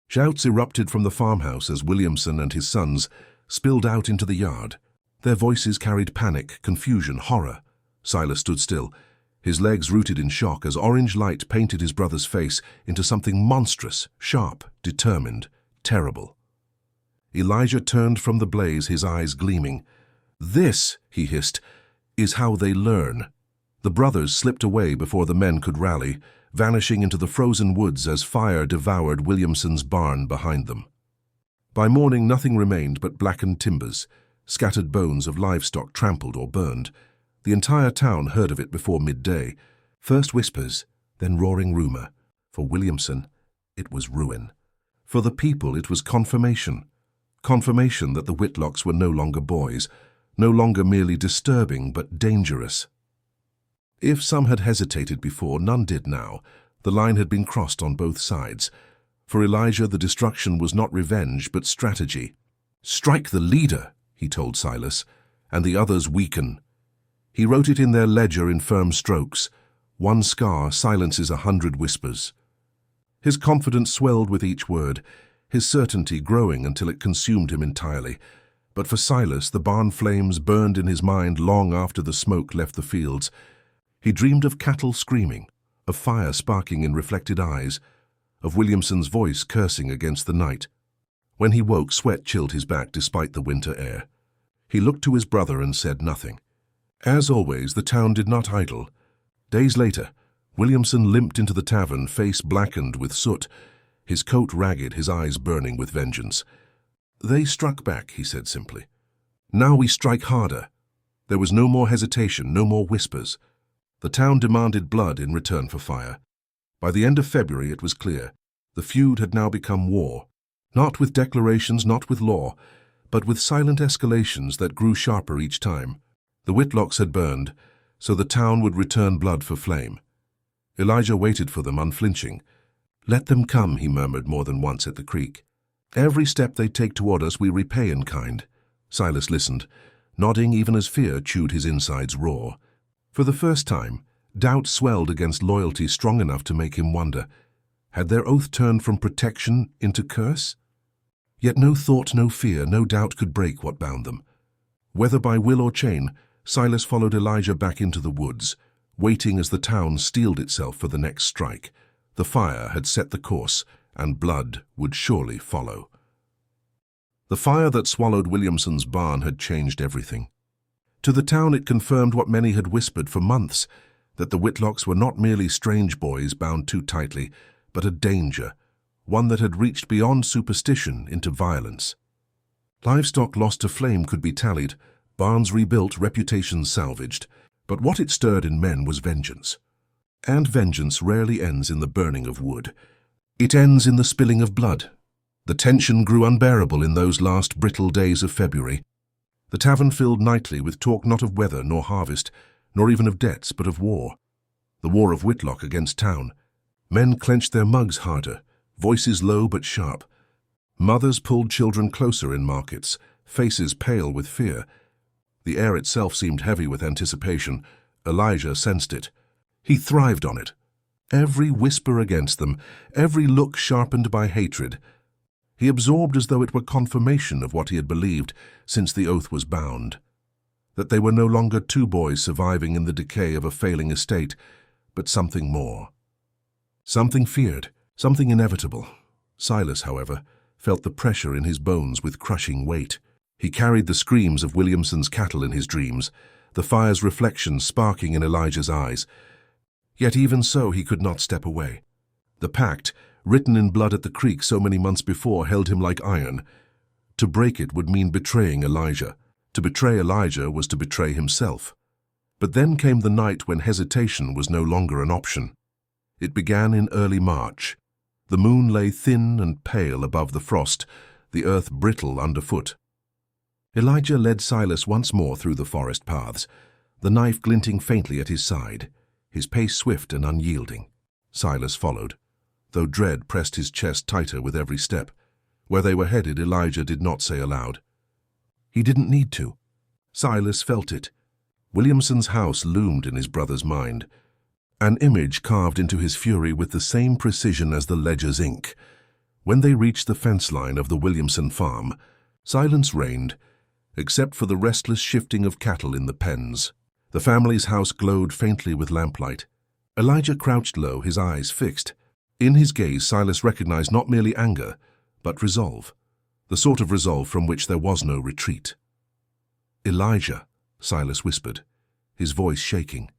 Shouts erupted from the farmhouse as Williamson and his sons spilled out into the yard. Their voices carried panic, confusion, horror. Silas stood still, his legs rooted in shock as orange light painted his brother's face into something monstrous, sharp, determined, terrible. Elijah turned from the blaze, his eyes gleaming. "This," he hissed, "is how they learn." The brothers slipped away before the men could rally, vanishing into the frozen woods as fire devoured Williamson's barn behind them. By morning nothing remained but blackened timbers, scattered bones of livestock trampled or burned. The entire town heard of it before midday. First whispers, then roaring rumor. For Williamson, it was ruin. For the people, it was confirmation. Confirmation that the Whitlocks were no longer boys, no longer merely disturbing but dangerous. If some had hesitated before, none did now. The line had been crossed on both sides. For Elijah, the destruction was not revenge but strategy. "Strike the leader," he told Silas, "and the others weaken." He wrote it in their ledger in firm strokes. One scar silences 100 whispers. His confidence swelled with each word, his certainty growing until it consumed him entirely. But for Silas, the barn flames burned in his mind long after the smoke left the fields. He dreamed of cattle screaming, of fire sparking in reflected eyes, of Williamson's voice cursing against the night. When he woke, sweat chilled his back despite the winter air. He looked to his brother and said nothing. As always, the town did not idle. Days later, Williamson limped into the tavern, face blackened with soot, his coat ragged, his eyes burning with vengeance. "They struck back," he said simply. "Now we strike harder." There was no more hesitation, no more whispers. The town demanded blood in return for fire. By the end of February, it was clear. The feud had now become war. Not with declarations, not with law, but with silent escalations that grew sharper each time. The Whitlocks had burned, so the town would return blood for flame. Elijah waited for them, unflinching. "Let them come," he murmured more than once at the creek. "Every step they take toward us we repay in kind." Silas listened, nodding even as fear chewed his insides raw. For the first time, doubt swelled against loyalty strong enough to make him wonder. Had their oath turned from protection into curse? Yet no thought, no fear, no doubt could break what bound them. Whether by will or chain, Silas followed Elijah back into the woods, waiting as the town steeled itself for the next strike. The fire had set the course, and blood would surely follow. The fire that swallowed Williamson's barn had changed everything. To the town it confirmed what many had whispered for months, that the Whitlocks were not merely strange boys bound too tightly, but a danger, one that had reached beyond superstition into violence. Livestock lost to flame could be tallied, barns rebuilt, reputations salvaged, but what it stirred in men was vengeance. And vengeance rarely ends in the burning of wood. It ends in the spilling of blood. The tension grew unbearable in those last brittle days of February. The tavern filled nightly with talk not of weather nor harvest, nor even of debts, but of war. The war of Whitlock against town. Men clenched their mugs harder, voices low but sharp. Mothers pulled children closer in markets, faces pale with fear. The air itself seemed heavy with anticipation. Elijah sensed it. He thrived on it. Every whisper against them, every look sharpened by hatred. He absorbed as though it were confirmation of what he had believed since the oath was bound. That they were no longer two boys surviving in the decay of a failing estate, but something more. Something feared, something inevitable. Silas, however, felt the pressure in his bones with crushing weight. He carried the screams of Williamson's cattle in his dreams, the fire's reflection sparking in Elijah's eyes. Yet even so he could not step away. The pact, written in blood at the creek so many months before, held him like iron. To break it would mean betraying Elijah. To betray Elijah was to betray himself. But then came the night when hesitation was no longer an option. It began in early March. The moon lay thin and pale above the frost, the earth brittle underfoot. Elijah led Silas once more through the forest paths, the knife glinting faintly at his side, his pace swift and unyielding. Silas followed, though dread pressed his chest tighter with every step. Where they were headed, Elijah did not say aloud. He didn't need to. Silas felt it. Williamson's house loomed in his brother's mind, an image carved into his fury with the same precision as the ledger's ink. When they reached the fence line of the Williamson farm, silence reigned, except for the restless shifting of cattle in the pens. The family's house glowed faintly with lamplight. Elijah crouched low, his eyes fixed. In his gaze, Silas recognized not merely anger, but resolve, the sort of resolve from which there was no retreat. "Elijah," Silas whispered, his voice shaking.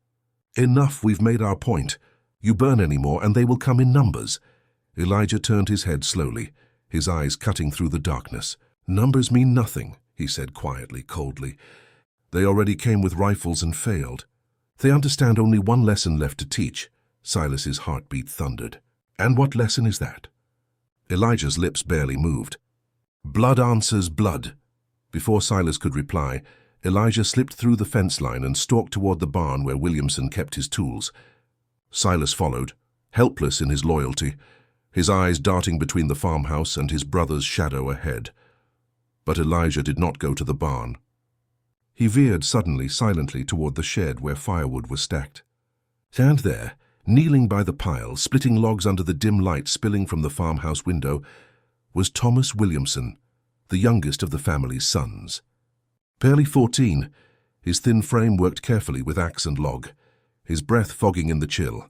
"Enough, we've made our point. You burn any more, and they will come in numbers." Elijah turned his head slowly, his eyes cutting through the darkness. "Numbers mean nothing," he said quietly, coldly. "They already came with rifles and failed. They understand only one lesson left to teach." Silas's heartbeat thundered. "And what lesson is that?" Elijah's lips barely moved. "Blood answers blood." Before Silas could reply, Elijah slipped through the fence line and stalked toward the barn where Williamson kept his tools. Silas followed, helpless in his loyalty, his eyes darting between the farmhouse and his brother's shadow ahead. But Elijah did not go to the barn. He veered suddenly, silently, toward the shed where firewood was stacked. And there, kneeling by the pile, splitting logs under the dim light spilling from the farmhouse window, was Thomas Williamson, the youngest of the family's sons. Barely 14, his thin frame worked carefully with axe and log, his breath fogging in the chill.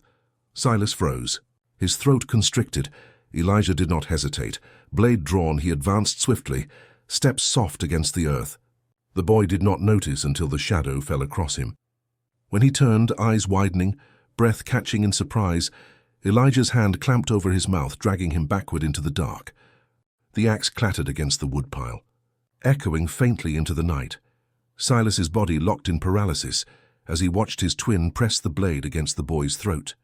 Silas froze, his throat constricted. Elijah did not hesitate. Blade drawn, he advanced swiftly, steps soft against the earth. The boy did not notice until the shadow fell across him. When he turned, eyes widening, breath catching in surprise, Elijah's hand clamped over his mouth, dragging him backward into the dark. The axe clattered against the woodpile, echoing faintly into the night. Silas's body locked in paralysis as he watched his twin press the blade against the boy's throat.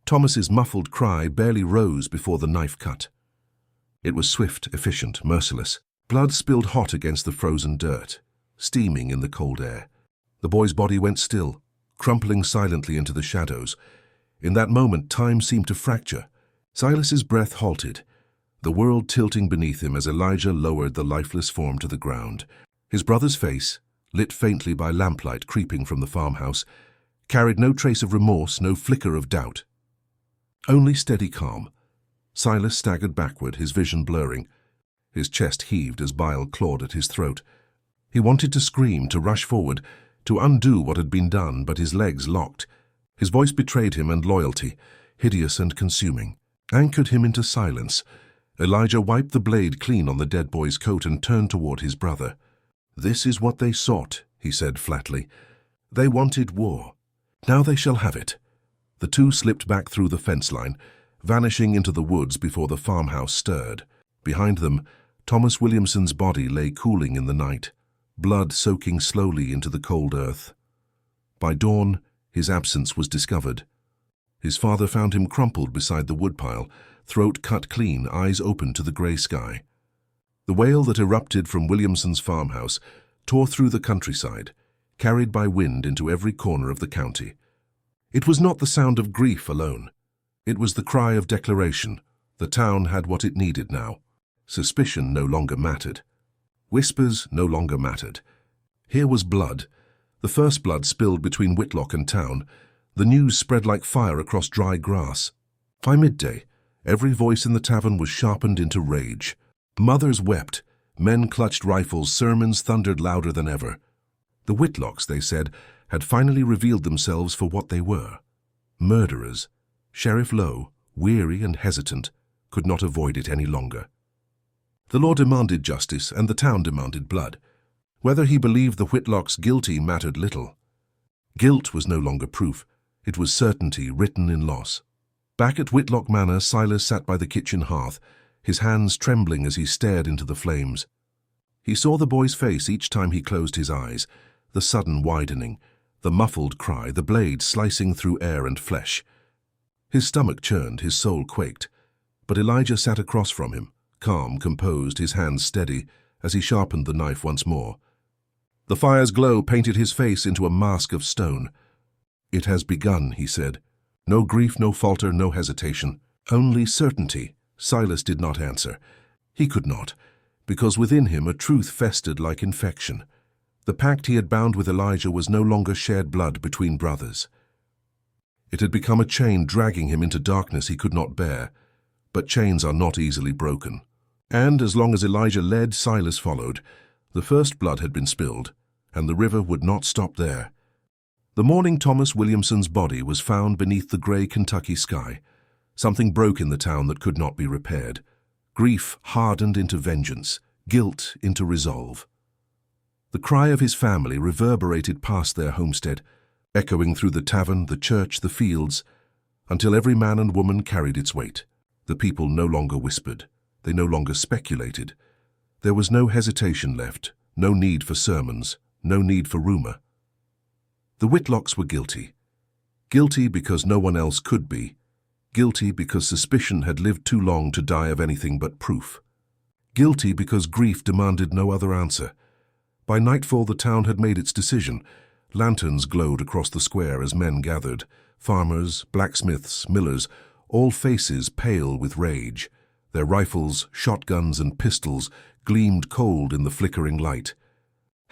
Thomas's muffled cry barely rose before the knife cut. It was swift, efficient, merciless. Blood spilled hot against the frozen dirt, steaming in the cold air. The boy's body went still, crumpling silently into the shadows. In that moment, time seemed to fracture. Silas's breath halted, the world tilting beneath him as Elijah lowered the lifeless form to the ground. His brother's face, lit faintly by lamplight creeping from the farmhouse, carried no trace of remorse, no flicker of doubt. Only steady calm. Silas staggered backward, his vision blurring. His chest heaved as bile clawed at his throat. He wanted to scream, to rush forward, to undo what had been done, but his legs locked. His voice betrayed him, and loyalty, hideous and consuming, anchored him into silence. Elijah wiped the blade clean on the dead boy's coat and turned toward his brother. "This is what they sought," he said flatly. "They wanted war. Now they shall have it." The two slipped back through the fence line, vanishing into the woods before the farmhouse stirred. Behind them, Thomas Williamson's body lay cooling in the night, blood soaking slowly into the cold earth. By dawn, his absence was discovered. His father found him crumpled beside the woodpile, throat cut clean, eyes open to the grey sky. The wail that erupted from Williamson's farmhouse tore through the countryside, carried by wind into every corner of the county. It was not the sound of grief alone. It was the cry of declaration. The town had what it needed now. Suspicion no longer mattered. Whispers no longer mattered. Here was blood, the first blood spilled between Whitlock and town. The news spread like fire across dry grass. By midday, every voice in the tavern was sharpened into rage. Mothers wept, men clutched rifles, sermons thundered louder than ever. The Whitlocks, they said, had finally revealed themselves for what they were. Murderers. Sheriff Lowe, weary and hesitant, could not avoid it any longer. The law demanded justice, and the town demanded blood. Whether he believed the Whitlocks guilty mattered little. Guilt was no longer proof. It was certainty written in loss. Back at Whitlock Manor, Silas sat by the kitchen hearth, his hands trembling as he stared into the flames. He saw the boy's face each time he closed his eyes, the sudden widening, the muffled cry, the blade slicing through air and flesh. His stomach churned, his soul quaked. But Elijah sat across from him, calm, composed, his hands steady, as he sharpened the knife once more. The fire's glow painted his face into a mask of stone. "It has begun," he said. No grief, no falter, no hesitation. Only certainty. Silas did not answer. He could not, because within him a truth festered like infection. The pact he had bound with Elijah was no longer shared blood between brothers. It had become a chain dragging him into darkness he could not bear. But chains are not easily broken. And as long as Elijah led, Silas followed. The first blood had been spilled, and the river would not stop there. The morning Thomas Williamson's body was found beneath the grey Kentucky sky. Something broke in the town that could not be repaired. Grief hardened into vengeance, guilt into resolve. The cry of his family reverberated past their homestead, echoing through the tavern, the church, the fields, until every man and woman carried its weight. The people no longer whispered. They no longer speculated. There was no hesitation left, no need for sermons, no need for rumor. The Whitlocks were guilty. Guilty because no one else could be. Guilty because suspicion had lived too long to die of anything but proof. Guilty because grief demanded no other answer. By nightfall the town had made its decision. Lanterns glowed across the square as men gathered. Farmers, blacksmiths, millers, all faces pale with rage. Their rifles, shotguns, and pistols gleamed cold in the flickering light.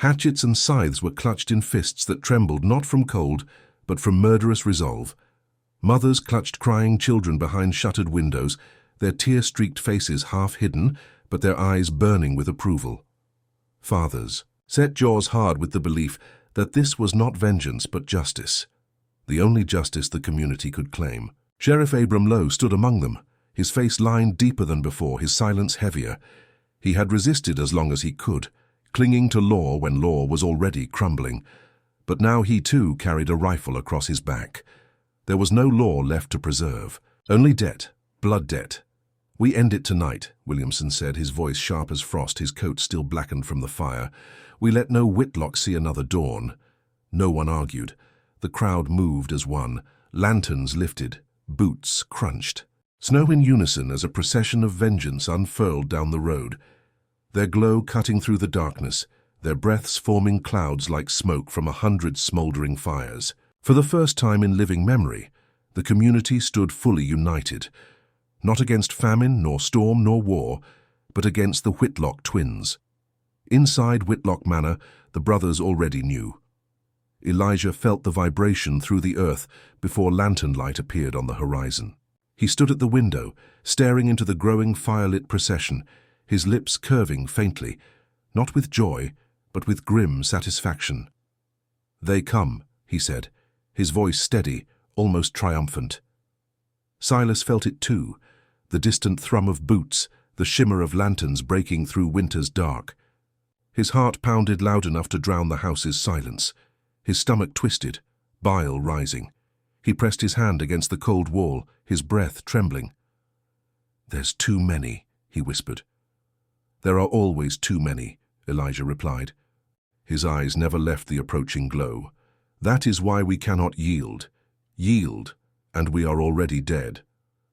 Hatchets and scythes were clutched in fists that trembled not from cold, but from murderous resolve. Mothers clutched crying children behind shuttered windows, their tear-streaked faces half hidden, but their eyes burning with approval. Fathers set jaws hard with the belief that this was not vengeance but justice, the only justice the community could claim. Sheriff Abram Lowe stood among them, his face lined deeper than before, his silence heavier. He had resisted as long as he could, clinging to law when law was already crumbling. But now he too carried a rifle across his back. There was no law left to preserve, only debt, blood debt. "We end it tonight," Williamson said, his voice sharp as frost, his coat still blackened from the fire. "We let no Whitlock see another dawn." No one argued. The crowd moved as one, lanterns lifted, boots crunched. Snow in unison as a procession of vengeance unfurled down the road, their glow cutting through the darkness, their breaths forming clouds like smoke from 100 smoldering fires. For the first time in living memory, the community stood fully united, not against famine, nor storm, nor war, but against the Whitlock twins. Inside Whitlock Manor, the brothers already knew. Elijah felt the vibration through the earth before lantern light appeared on the horizon. He stood at the window, staring into the growing firelit procession, his lips curving faintly, not with joy, but with grim satisfaction. "They come," he said, his voice steady, almost triumphant. Silas felt it too, the distant thrum of boots, the shimmer of lanterns breaking through winter's dark. His heart pounded loud enough to drown the house's silence. His stomach twisted, bile rising. He pressed his hand against the cold wall, his breath trembling. "There's too many," he whispered. "There are always too many," Elijah replied. His eyes never left the approaching glow. "That is why we cannot yield. Yield, and we are already dead."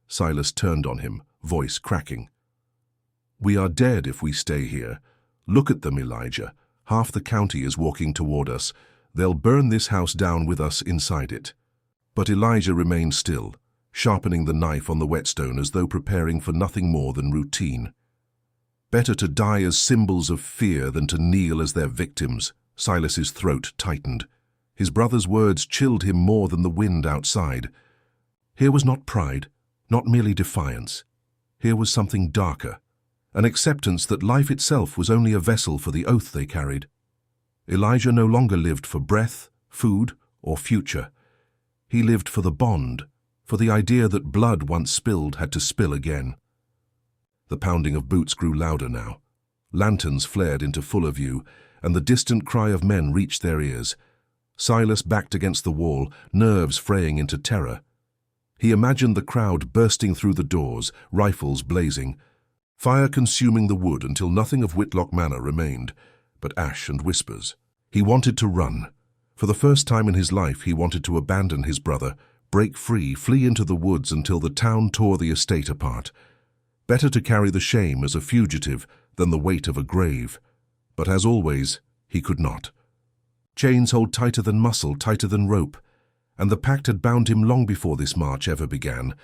Silas turned on him, voice cracking. "We are dead if we stay here. Look at them, Elijah. Half the county is walking toward us. They'll burn this house down with us inside it." But Elijah remained still, sharpening the knife on the whetstone as though preparing for nothing more than routine. "Better to die as symbols of fear than to kneel as their victims." Silas's throat tightened. His brother's words chilled him more than the wind outside. Here was not pride, not merely defiance. Here was something darker, an acceptance that life itself was only a vessel for the oath they carried. Elijah no longer lived for breath, food, or future. He lived for the bond, for the idea that blood once spilled had to spill again. The pounding of boots grew louder now. Lanterns flared into fuller view, and the distant cry of men reached their ears. Silas backed against the wall, nerves fraying into terror. He imagined the crowd bursting through the doors, rifles blazing, fire consuming the wood until nothing of Whitlock Manor remained, but ash and whispers. He wanted to run. For the first time in his life, he wanted to abandon his brother, break free, flee into the woods until the town tore the estate apart. Better to carry the shame as a fugitive than the weight of a grave. But as always, he could not. Chains hold tighter than muscle, tighter than rope, and the Pact had bound him long before this march ever began.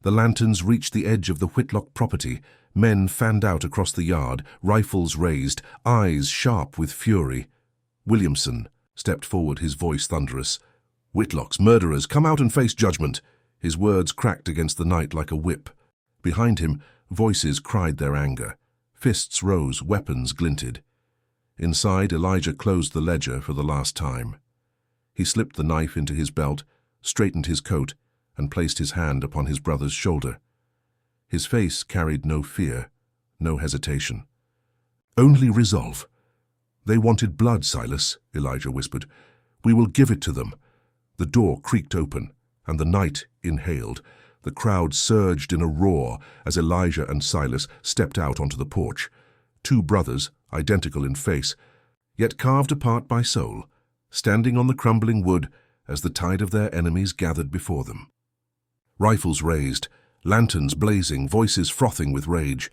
The lanterns reached the edge of the Whitlock property, men fanned out across the yard, rifles raised, eyes sharp with fury. Williamson stepped forward, his voice thunderous. "Whitlock's murderers, come out and face judgment." His words cracked against the night like a whip. Behind him, voices cried their anger. Fists rose, weapons glinted. Inside, Elijah closed the ledger for the last time. He slipped the knife into his belt, straightened his coat, and placed his hand upon his brother's shoulder. His face carried no fear, no hesitation. Only resolve. "They wanted blood, Silas," Elijah whispered. "We will give it to them." The door creaked open, and the night inhaled. The crowd surged in a roar as Elijah and Silas stepped out onto the porch. Two brothers, identical in face, yet carved apart by soul, standing on the crumbling wood as the tide of their enemies gathered before them. Rifles raised, lanterns blazing, voices frothing with rage.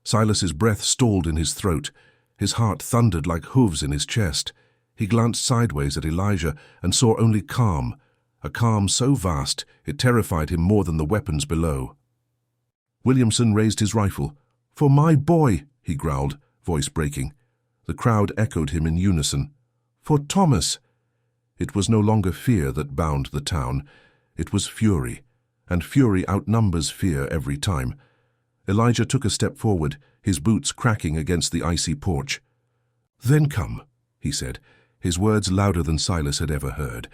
Silas's breath stalled in his throat. His heart thundered like hooves in his chest. He glanced sideways at Elijah and saw only calm, a calm so vast it terrified him more than the weapons below. Williamson raised his rifle. "For my boy," he growled, voice breaking. The crowd echoed him in unison. "For Thomas." It was no longer fear that bound the town. It was fury, and fury outnumbers fear every time. Elijah took a step forward, his boots cracking against the icy porch. "Then come," he said, his words louder than Silas had ever heard.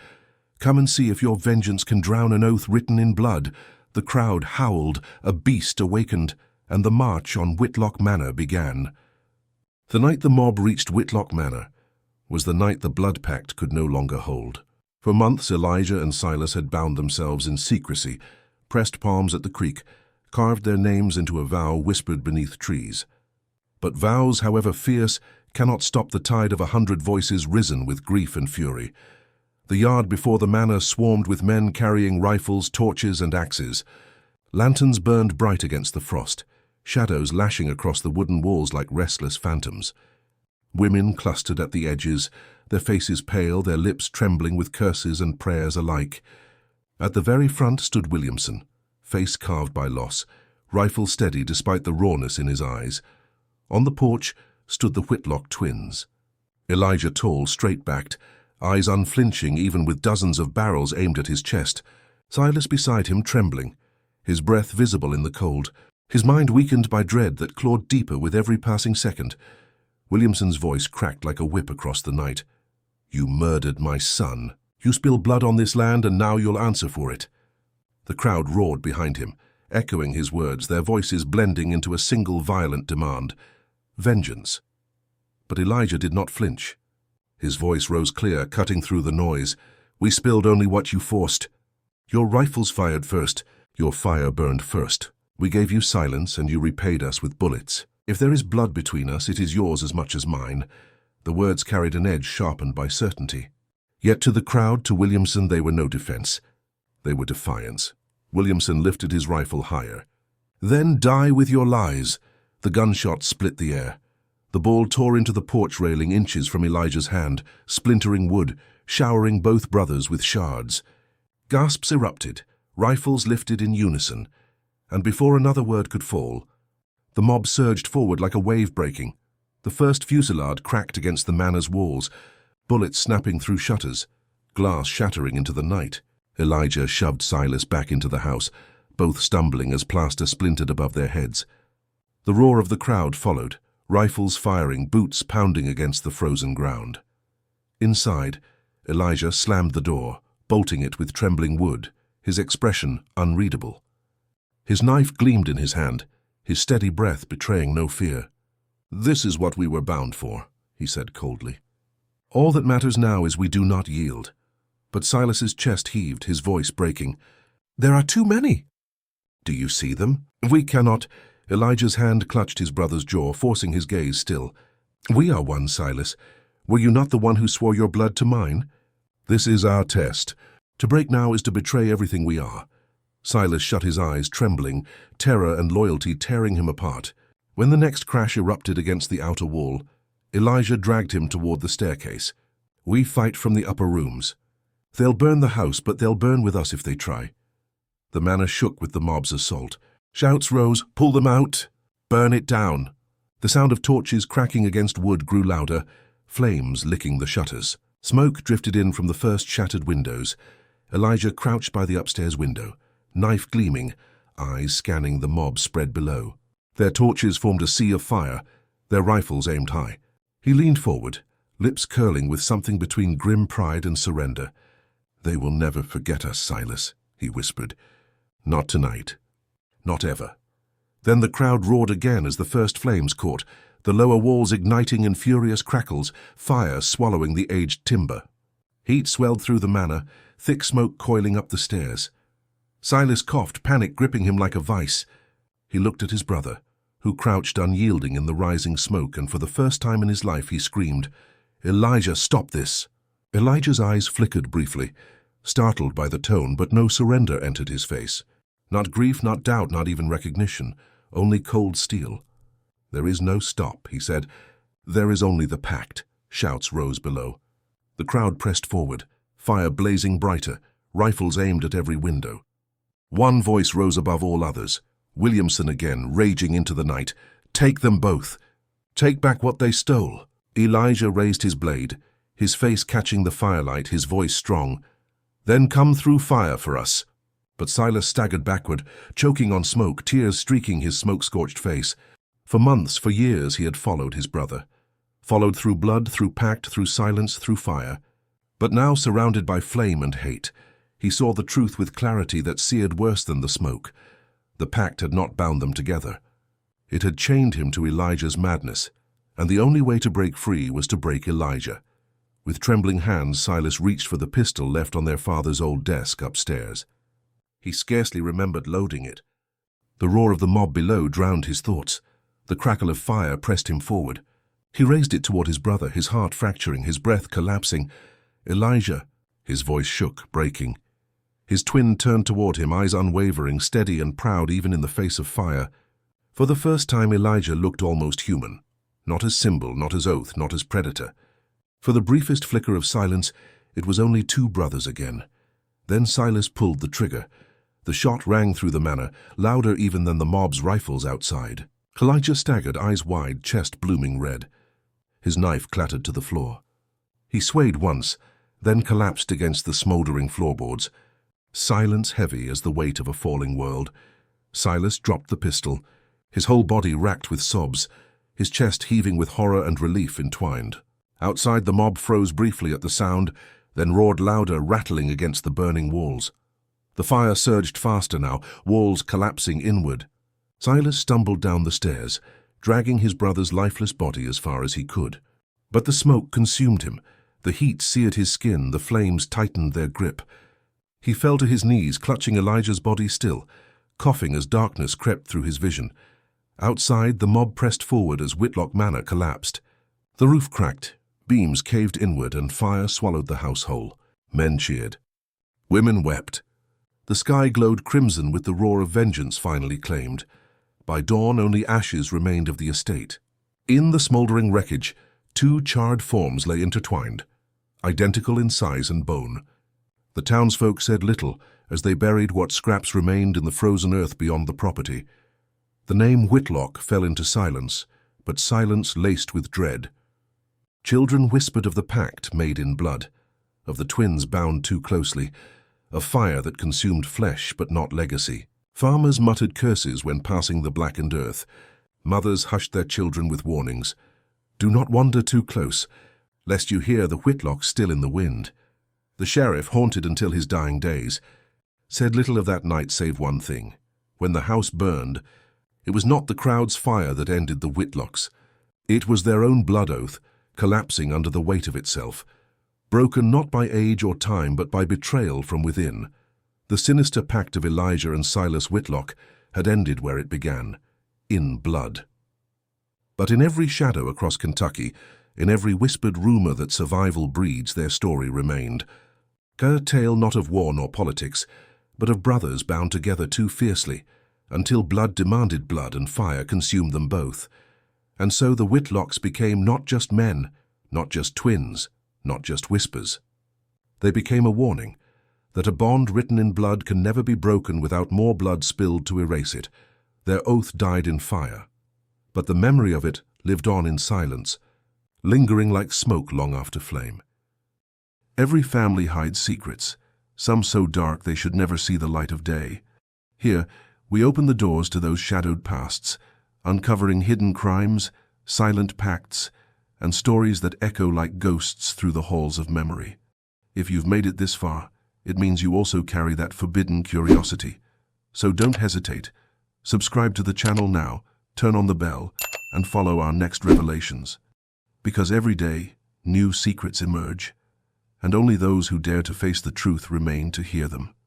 "Come and see if your vengeance can drown an oath written in blood." The crowd howled, a beast awakened, and the march on Whitlock Manor began. The night the mob reached Whitlock Manor was the night the blood pact could no longer hold. For months Elijah and Silas had bound themselves in secrecy, pressed palms at the creek, carved their names into a vow whispered beneath trees. But vows, however fierce, cannot stop the tide of 100 voices risen with grief and fury. The yard before the manor swarmed with men carrying rifles, torches, and axes. Lanterns burned bright against the frost, shadows lashing across the wooden walls like restless phantoms. Women clustered at the edges, their faces pale, their lips trembling with curses and prayers alike. At the very front stood Williamson, face carved by loss, rifle steady despite the rawness in his eyes. On the porch stood the Whitlock twins. Elijah tall, straight-backed, eyes unflinching even with dozens of barrels aimed at his chest. Silas beside him trembling, his breath visible in the cold, his mind weakened by dread that clawed deeper with every passing second. Williamson's voice cracked like a whip across the night. "You murdered my son. You spilled blood on this land, and now you'll answer for it." The crowd roared behind him, echoing his words, their voices blending into a single violent demand. Vengeance. But Elijah did not flinch. His voice rose clear, cutting through the noise. "We spilled only what you forced. Your rifles fired first. Your fire burned first. We gave you silence, and you repaid us with bullets. If there is blood between us, it is yours as much as mine." The words carried an edge sharpened by certainty. Yet to the crowd, to Williamson, they were no defense. They were defiance. Williamson lifted his rifle higher. "Then die with your lies." The gunshot split the air. The ball tore into the porch railing inches from Elijah's hand, splintering wood, showering both brothers with shards. Gasps erupted, rifles lifted in unison, and before another word could fall, the mob surged forward like a wave breaking. The first fusillade cracked against the manor's walls, bullets snapping through shutters, glass shattering into the night. Elijah shoved Silas back into the house, both stumbling as plaster splintered above their heads. The roar of the crowd followed, rifles firing, boots pounding against the frozen ground. Inside, Elijah slammed the door, bolting it with trembling wood, his expression unreadable. His knife gleamed in his hand, his steady breath betraying no fear. "This is what we were bound for," he said coldly. All that matters now is we do not yield. But Silas's chest heaved, his voice breaking. There are too many. Do you see them? We cannot. Elijah's hand clutched his brother's jaw, forcing his gaze still. We are one, Silas. Were you not the one who swore your blood to mine? This is our test. To break now is to betray everything we are. Silas shut his eyes, trembling, terror and loyalty tearing him apart. When the next crash erupted against the outer wall, Elijah dragged him toward the staircase. We fight from the upper rooms. They'll burn the house, but they'll burn with us if they try. The manor shook with the mob's assault. Shouts rose, pull them out, burn it down. The sound of torches cracking against wood grew louder, flames licking the shutters. Smoke drifted in from the first shattered windows. Elijah crouched by the upstairs window, knife gleaming, eyes scanning the mob spread below. Their torches formed a sea of fire, their rifles aimed high. He leaned forward, lips curling with something between grim pride and surrender. They will never forget us, Silas, he whispered. Not tonight. Not ever. Then the crowd roared again as the first flames caught, the lower walls igniting in furious crackles, fire swallowing the aged timber. Heat swelled through the manor, thick smoke coiling up the stairs. Silas coughed, panic gripping him like a vice. He looked at his brother, who crouched unyielding in the rising smoke, and for the first time in his life he screamed, "Elijah, stop this!" Elijah's eyes flickered briefly, startled by the tone, but no surrender entered his face. Not grief, not doubt, not even recognition, only cold steel. "There is no stop," he said. "There is only the Pact." Shouts rose below. The crowd pressed forward, fire blazing brighter, rifles aimed at every window. One voice rose above all others, Williamson again, raging into the night. "Take them both! Take back what they stole!" Elijah raised his blade, his face catching the firelight, his voice strong. "Then come through fire for us." But Silas staggered backward, choking on smoke, tears streaking his smoke-scorched face. For months, for years, he had followed his brother. Followed through blood, through pact, through silence, through fire. But now, surrounded by flame and hate, he saw the truth with clarity that seared worse than the smoke. The pact had not bound them together. It had chained him to Elijah's madness, and the only way to break free was to break Elijah. With trembling hands, Silas reached for the pistol left on their father's old desk upstairs. He scarcely remembered loading it. The roar of the mob below drowned his thoughts. The crackle of fire pressed him forward. He raised it toward his brother, his heart fracturing, his breath collapsing. "Elijah," his voice shook, breaking. His twin turned toward him, eyes unwavering, steady and proud even in the face of fire. For the first time, Elijah looked almost human. Not as symbol, not as oath, not as predator. For the briefest flicker of silence, it was only two brothers again. Then Silas pulled the trigger. The shot rang through the manor, louder even than the mob's rifles outside. Elijah staggered, eyes wide, chest blooming red. His knife clattered to the floor. He swayed once, then collapsed against the smoldering floorboards. Silence heavy as the weight of a falling world. Silas dropped the pistol, his whole body racked with sobs, his chest heaving with horror and relief entwined. Outside, the mob froze briefly at the sound, then roared louder, rattling against the burning walls. The fire surged faster now, walls collapsing inward. Silas stumbled down the stairs, dragging his brother's lifeless body as far as he could. But the smoke consumed him. The heat seared his skin, the flames tightened their grip. He fell to his knees, clutching Elijah's body still, coughing as darkness crept through his vision. Outside, the mob pressed forward as Whitlock Manor collapsed. The roof cracked, beams caved inward, and fire swallowed the house whole. Men cheered. Women wept. The sky glowed crimson with the roar of vengeance finally claimed. By dawn, only ashes remained of the estate. In the smoldering wreckage, two charred forms lay intertwined, identical in size and bone. The townsfolk said little as they buried what scraps remained in the frozen earth beyond the property. The name Whitlock fell into silence, but silence laced with dread. Children whispered of the pact made in blood, of the twins bound too closely, of fire that consumed flesh but not legacy. Farmers muttered curses when passing the blackened earth. Mothers hushed their children with warnings. "Do not wander too close, lest you hear the Whitlock still in the wind." The sheriff, haunted until his dying days, said little of that night save one thing. When the house burned, it was not the crowd's fire that ended the Whitlocks. It was their own blood oath, collapsing under the weight of itself, broken not by age or time but by betrayal from within. The sinister pact of Elijah and Silas Whitlock had ended where it began, in blood. But in every shadow across Kentucky, in every whispered rumor that survival breeds, their story remained. A tale not of war nor politics, but of brothers bound together too fiercely, until blood demanded blood and fire consumed them both. And so the Whitlocks became not just men, not just twins, not just whispers. They became a warning that a bond written in blood can never be broken without more blood spilled to erase it. Their oath died in fire, but the memory of it lived on in silence, lingering like smoke long after flame. Every family hides secrets, some so dark they should never see the light of day. Here, we open the doors to those shadowed pasts, uncovering hidden crimes, silent pacts, and stories that echo like ghosts through the halls of memory. If you've made it this far, it means you also carry that forbidden curiosity. So don't hesitate. Subscribe to the channel now, turn on the bell, and follow our next revelations. Because every day, new secrets emerge, and only those who dare to face the truth remain to hear them.